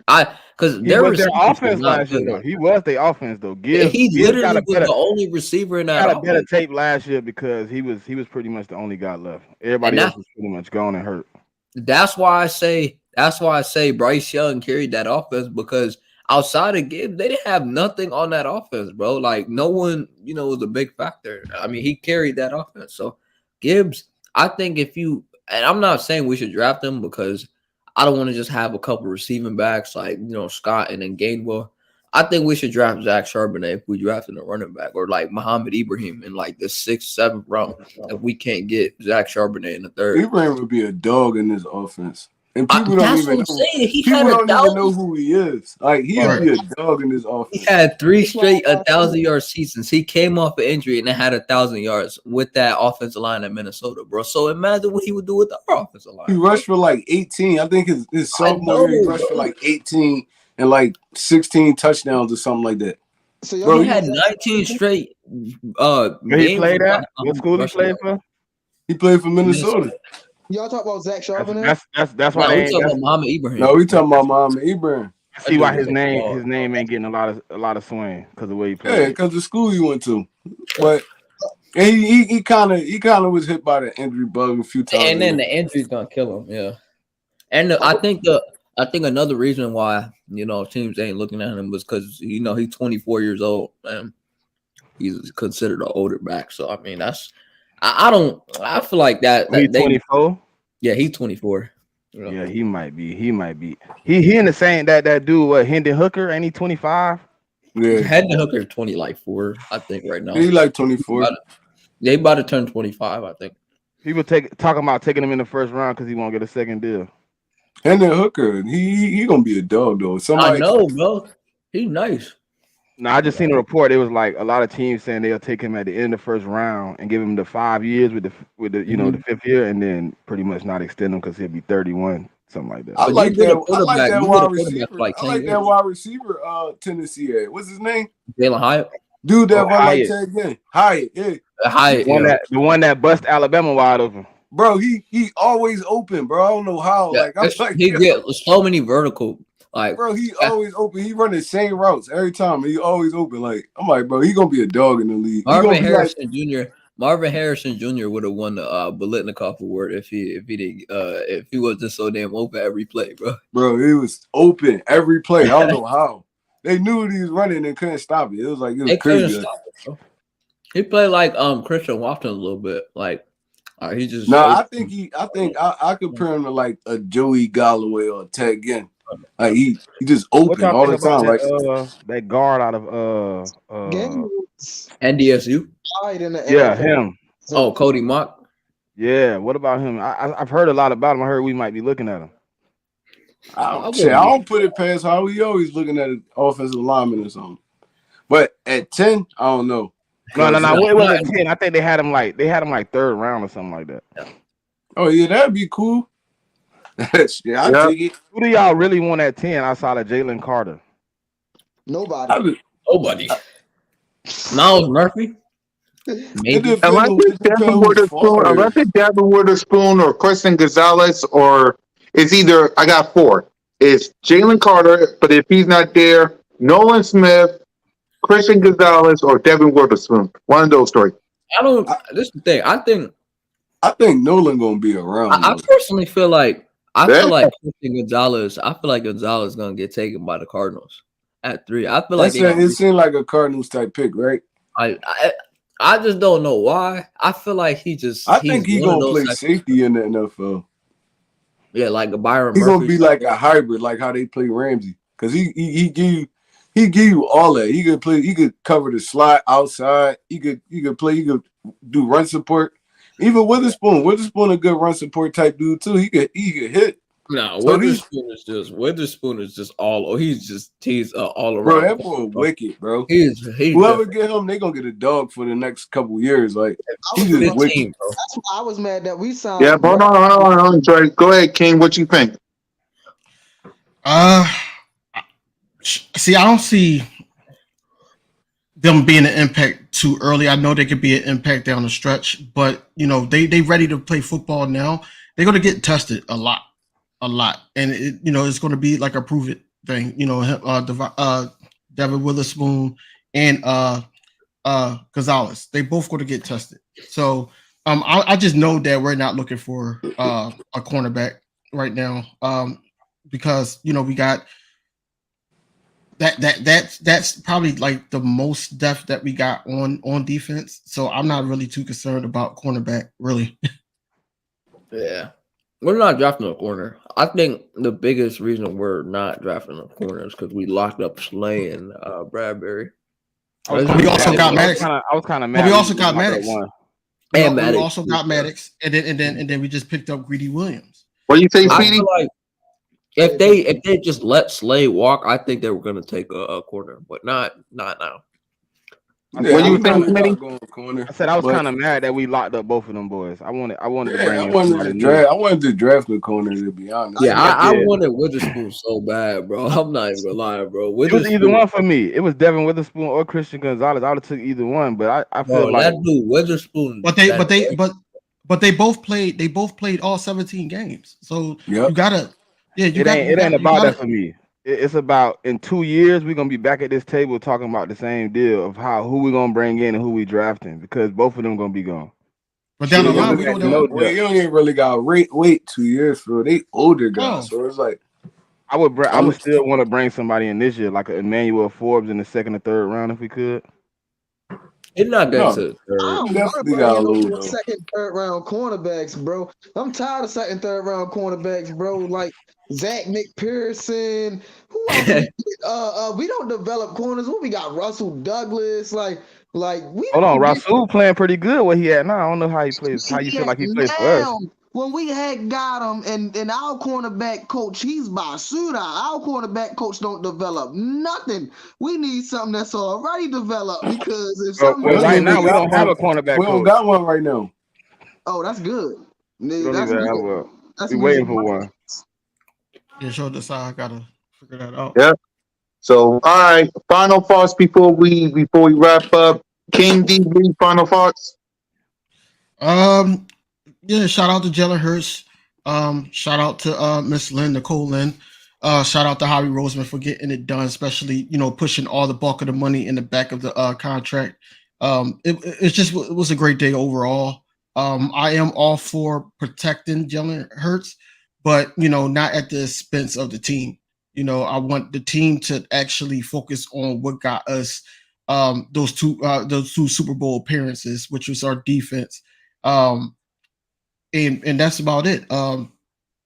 Because he was their offense last year, though. He was their offense, though. Gibbs literally was the only receiver in that. Got a better tape last year because he was pretty much the only guy left. Everybody else was pretty much gone and hurt. That's why I say Bryce Young carried that offense, because outside of Gibbs, they didn't have nothing on that offense, bro. Like no one, was a big factor. I mean, he carried that offense. So Gibbs, I think and I'm not saying we should draft him because I don't want to just have a couple receiving backs like Scott and then Gainwell. I think we should draft Zach Charbonnet if we drafted a running back, or like Muhammad Ibrahim in like the 6th, 7th round if we can't get Zach Charbonnet in the 3rd. Ibrahim would be a dog in this offense. And people don't even know who he is. Like he'll be a dog in this offense. He had 3 straight 1,000-yard seasons. He came off an injury and had 1,000 yards with that offensive line at Minnesota, bro. So imagine what he would do with our offensive line. He rushed for like 18. I think his sophomore year he rushed for like 18 and like 16 touchdowns or something like that. So bro, he had 19 straight. He played at what school he played for? He played for Minnesota. Y'all talk about Zach Charbonnet? That's why we talking about Muhammad Ibrahim. No, we talking about Muhammad Ibrahim. I see why his name ain't getting a lot of swing because of the way he played. Yeah, because the school he went to. But he kind of was hit by the injury bug a few times. And then the injury's gonna kill him. Yeah. And I think another reason why teams ain't looking at him was because he's 24 years old and he's considered an older back. So I mean that's. I feel like that. He's 24. Yeah, he's 24. Yeah, he might be. He in the same that dude. Hendon Hooker? Ain't he 25? Yeah, Hendon Hooker 24, I think right now. He like 24. They about to turn 25, I think. People talking about taking him in the 1st round because he won't get a 2nd deal. Hendon Hooker, he gonna be a dog though. I know, bro. He's nice. No, I just seen a report. It was like a lot of teams saying they'll take him at the end of the 1st round and give him the 5 years with the the 5th year, and then pretty much not extend him because he'll be 31, something like that. I like that wide receiver. I like that wide receiver. Tennessee had. What's his name? Jalen Hyatt. Dude, that one like Ted again. Hyatt. Yeah. Hyatt. The one that bust Alabama wide open. Bro, he always open, bro. I don't know how. Yeah, he get so many vertical. Like, bro, he always open. He run the same routes every time. He always open. Like, I'm like, bro, he gonna be a dog in the league. Marvin Harrison Jr. would have won the Bolitnikoff Award if he wasn't so damn open every play, bro. Bro, he was open every play. I don't know how. They knew he was running and couldn't stop it. It was crazy. He played like Christian Watson a little bit. Like, he just. No, I think I compare him to like a Joey Galloway or Ted Ginn. Like he just open all the time. Like that guard out of NDSU. Yeah, him. Oh, Cody Mock. Yeah, what about him? I've heard a lot about him. I heard we might be looking at him. I don't put it past how he always looking at an offensive lineman or something. But at 10, I don't know. No. It wasn't 10. I think they had him like 3rd round or something like that. Oh yeah, that'd be cool. Yeah, I Yeah. take it. Who do y'all really want at 10 outside of Jalen Carter? Nobody. Nobody. Miles Murphy, It maybe. depends. Unless it's It depends Devin who's Witherspoon, farther. unless it's Devin Witherspoon or Christian Gonzalez, or it's either I got four. It's Jalen Carter, but if he's not there, Nolan Smith, Christian Gonzalez, or Devin Witherspoon. One of those three. I don't. I, This is the thing. I think Nolan gonna be around I though. personally feel like Yeah. Christian Gonzalez. I feel like Gonzalez is gonna get taken by the Cardinals at 3. I feel like That's they gonna. it. Seemed like a Cardinals type pick, right? I, I I just don't know why. I feel like he's I think he one of gonna those play type safety in the NFL. yeah, like a Byron He gonna Murphy. be like a hybrid, like how they play Ramsey, because he give you all that. He could play. He could cover the slot outside. He could play. He could do run support. Even Witherspoon a good run support type dude too. He could hit. No, So these Witherspoon is just all. He's all bro, around. that boy wicked, bro. He's Whoever different. get him, they gonna get a dog for the next couple years. Like I he was just gonna say, wicked. 15, bro. that's why I was mad that we Yeah, signed. hold on, Trey. Go ahead, King. What you think? See, I don't see them being an impact too early. I know they could be an impact down the stretch, but they ready to play football now. They're going to get tested a lot, and it's going to be like a prove it thing. Devin Witherspoon and Gonzalez, they both going to get tested. So I just know that we're not looking for a cornerback right now, because we got. That's probably like the most depth that we got on defense. So I'm not really too concerned about cornerback, really. Yeah. We're not drafting a corner. I think the biggest reason we're not drafting a corner is because we locked up Slay and Bradbury. I was But kind we of also mad. got Maddox. I was kind of mad. But we also got locked up Maddox. one. And We Maddox. also got Maddox, and then we just picked up Greedy Williams. What do you say, I Speedy? feel like if they just let Slay walk, I think they were going to take a corner, but not now. Yeah, What do you I'm think, not Smitty? going corner. I said I was but kind of mad that we locked up both of them boys. I wanted to yeah, bring I in wanted somebody to new. draft. I wanted to draft the corner, to be honest. Yeah, I Yeah. wanted Witherspoon so bad, bro. I'm not even gonna lie, bro. It was Witherspoon, either one for me. It was Devin Witherspoon or Christian Gonzalez. I would have took either one, but I feel bro, like that dude Witherspoon. But they both played all 17 games. So Yep. you gotta, yeah, it ain't about that for me. It's about in 2 years we're gonna be back at this table talking about the same deal of who we gonna bring in and who we drafting, because both of them gonna be gone. But down the Yeah, line, but we don't you know. well, you don't even really got to wait 2 years for they older guys. So it's like I would still want to bring somebody in this year, like an Emmanuel Forbes in the second or third round if we could. It's not getting no, to the third. I don't want to definitely bring got a in no little more though. second, third round cornerbacks, bro. I'm tired of second, third round cornerbacks, bro. Like Zach McPherson. Who else? We don't develop corners. What we got? Russell Douglas. Like we Hold on, don't get Rasul playing pretty good where he at now. I don't know how he plays. How you feel like he plays for us? now. When we had got him, and our cornerback coach, he's Basuda. Our cornerback coach don't develop nothing. We need something that's already developed, because if Well, something right now we got don't have one. a cornerback We don't coach. got one right now. oh, that's good. We don't That's even have good. a. That's We music. waiting for one. Yeah, sure. That's how I gotta figure that out. Yeah. So, all right. Final thoughts before we wrap up. King DB, final thoughts. Yeah, shout out to Jalen Hurts. Shout out to Miss Lynn, Nicole Lynn. Shout out to Howie Roseman for getting it done, especially pushing all the bulk of the money in the back of the contract. It was a great day overall. I am all for protecting Jalen Hurts, but not at the expense of the team. I want the team to actually focus on what got us those two Super Bowl appearances, which was our defense. And that's about it.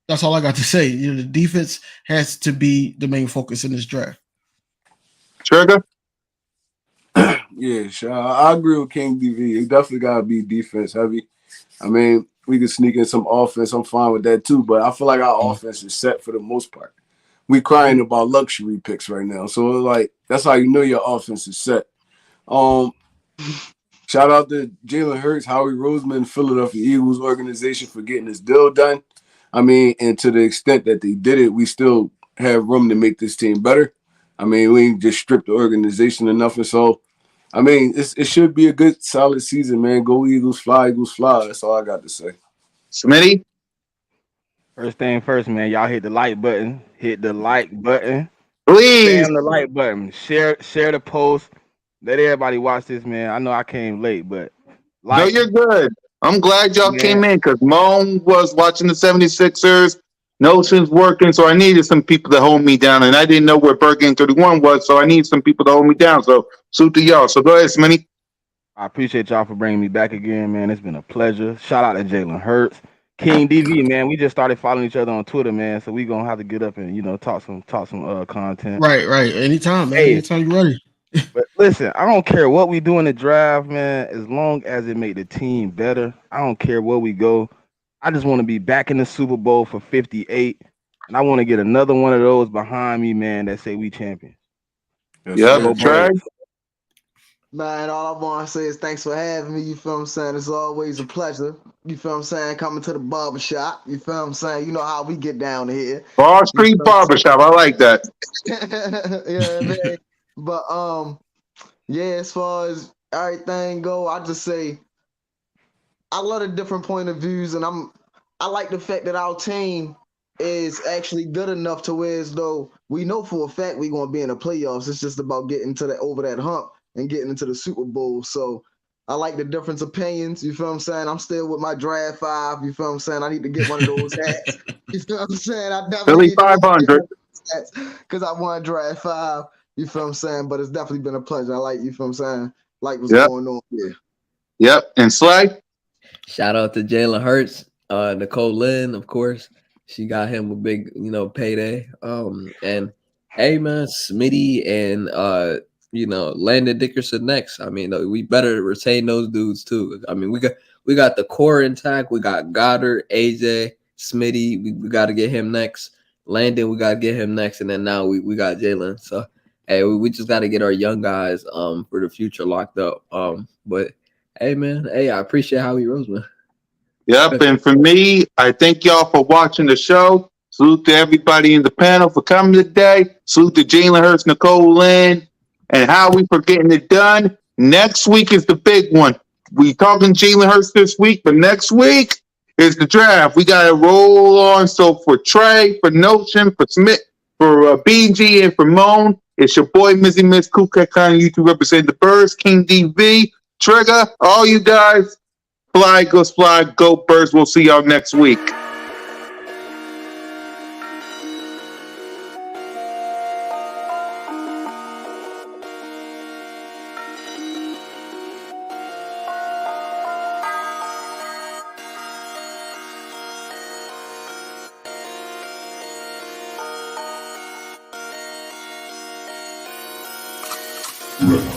That's all I got to say. The defense has to be the main focus in this draft. Trigger. Yeah, sure. I agree with King DV. It definitely got to be defense heavy. I mean, we can sneak in some offense. I'm fine with that too. But I feel like our offense is set for the most part. We crying about luxury picks right now. So like that's how you know your offense is set. Shout out to Jalen Hurts, Howie Roseman, Philadelphia Eagles organization for getting this deal done. I mean, and to the extent that they did it, we still have room to make this team better. I mean, we ain't just stripped the organization of nothing. So, I mean, it should be a good, solid season, man. Go Eagles, fly, Eagles, fly. That's all I got to say. Smitty, First thing first, man. Y'all hit the like button. Hit the like button. please. Spam the like button. Share the post. Let everybody watch this, man. I know I came late, but No, like, you're good. I'm glad y'all man. came in because Moan was watching the 76ers. Notion's working, so I needed some people to hold me down, and I didn't know where Bird Game 31 was, so I need some people to hold me down. So, salute to y'all. So, go ahead, Smitty. I appreciate y'all for bringing me back again, man. It's been a pleasure. Shout out to Jalen Hurts, King DV, man. We just started following each other on Twitter, man. So we gonna have to get up and talk some content. Right. Anytime, man. Hey, Anytime you're ready. but listen, I don't care what we do in the draft, man. As long as it make the team better, I don't care where we go. I just want to be back in the Super Bowl for 58, and I want to get another one of those behind me, man. That say we champions. Yes, Yep, sir. Go Trey. Birds. Man, all I want to say is thanks for having me. You feel what I'm saying? It's always a pleasure. You feel what I'm saying? Coming to the barber shop. You feel what I'm saying? You know how we get down here. Ball You Street feel what Barbershop. I like that. I'm saying? Yeah, man. But yeah, as far as everything go, I just say I love the different point of views, and I like the fact that our team is actually good enough to where as though we know for a fact we're gonna be in the playoffs. It's just about getting to over that hump and getting into the Super Bowl. So I like the different opinions. You feel what I'm saying? I'm still with my draft 5. You feel what I'm saying? I need to get one of those hats. You feel what I'm saying? I definitely Philly need to get 500. one of those hats because I want draft 5. You feel what I'm saying? But it's definitely been a pleasure. I like, you feel what I'm saying? Like what's Yep, going on here. yep. And Slay. Shout out to Jalen Hurts, Nicole Lynn, of course. She got him a big, payday. And hey man, Smitty and Landon Dickerson next. I mean, we better retain those dudes too. I mean, we got the core intact. We got Goddard, AJ, Smitty. We got to get him next. Landon, we got to get him next, and then now we got Jalen. So hey, we just got to get our young guys for the future locked up. But hey man, hey, I appreciate Howie Roseman. Yep. And for me, I thank y'all for watching the show. Salute to everybody in the panel for coming today. Salute to Jalen Hurts, Nicole Lynn, and Howie for getting it done. Next week is the big one. We talking Jalen Hurts this week, but next week is the draft. We got to roll on. So for Trey, for Notion, for Smith, for BG, and for Moan, it's your boy Mizzy Miss Kukak on YouTube representing the Birds, King DV, Trigger, all you guys. Fly, go Birds. We'll see y'all next week. Right.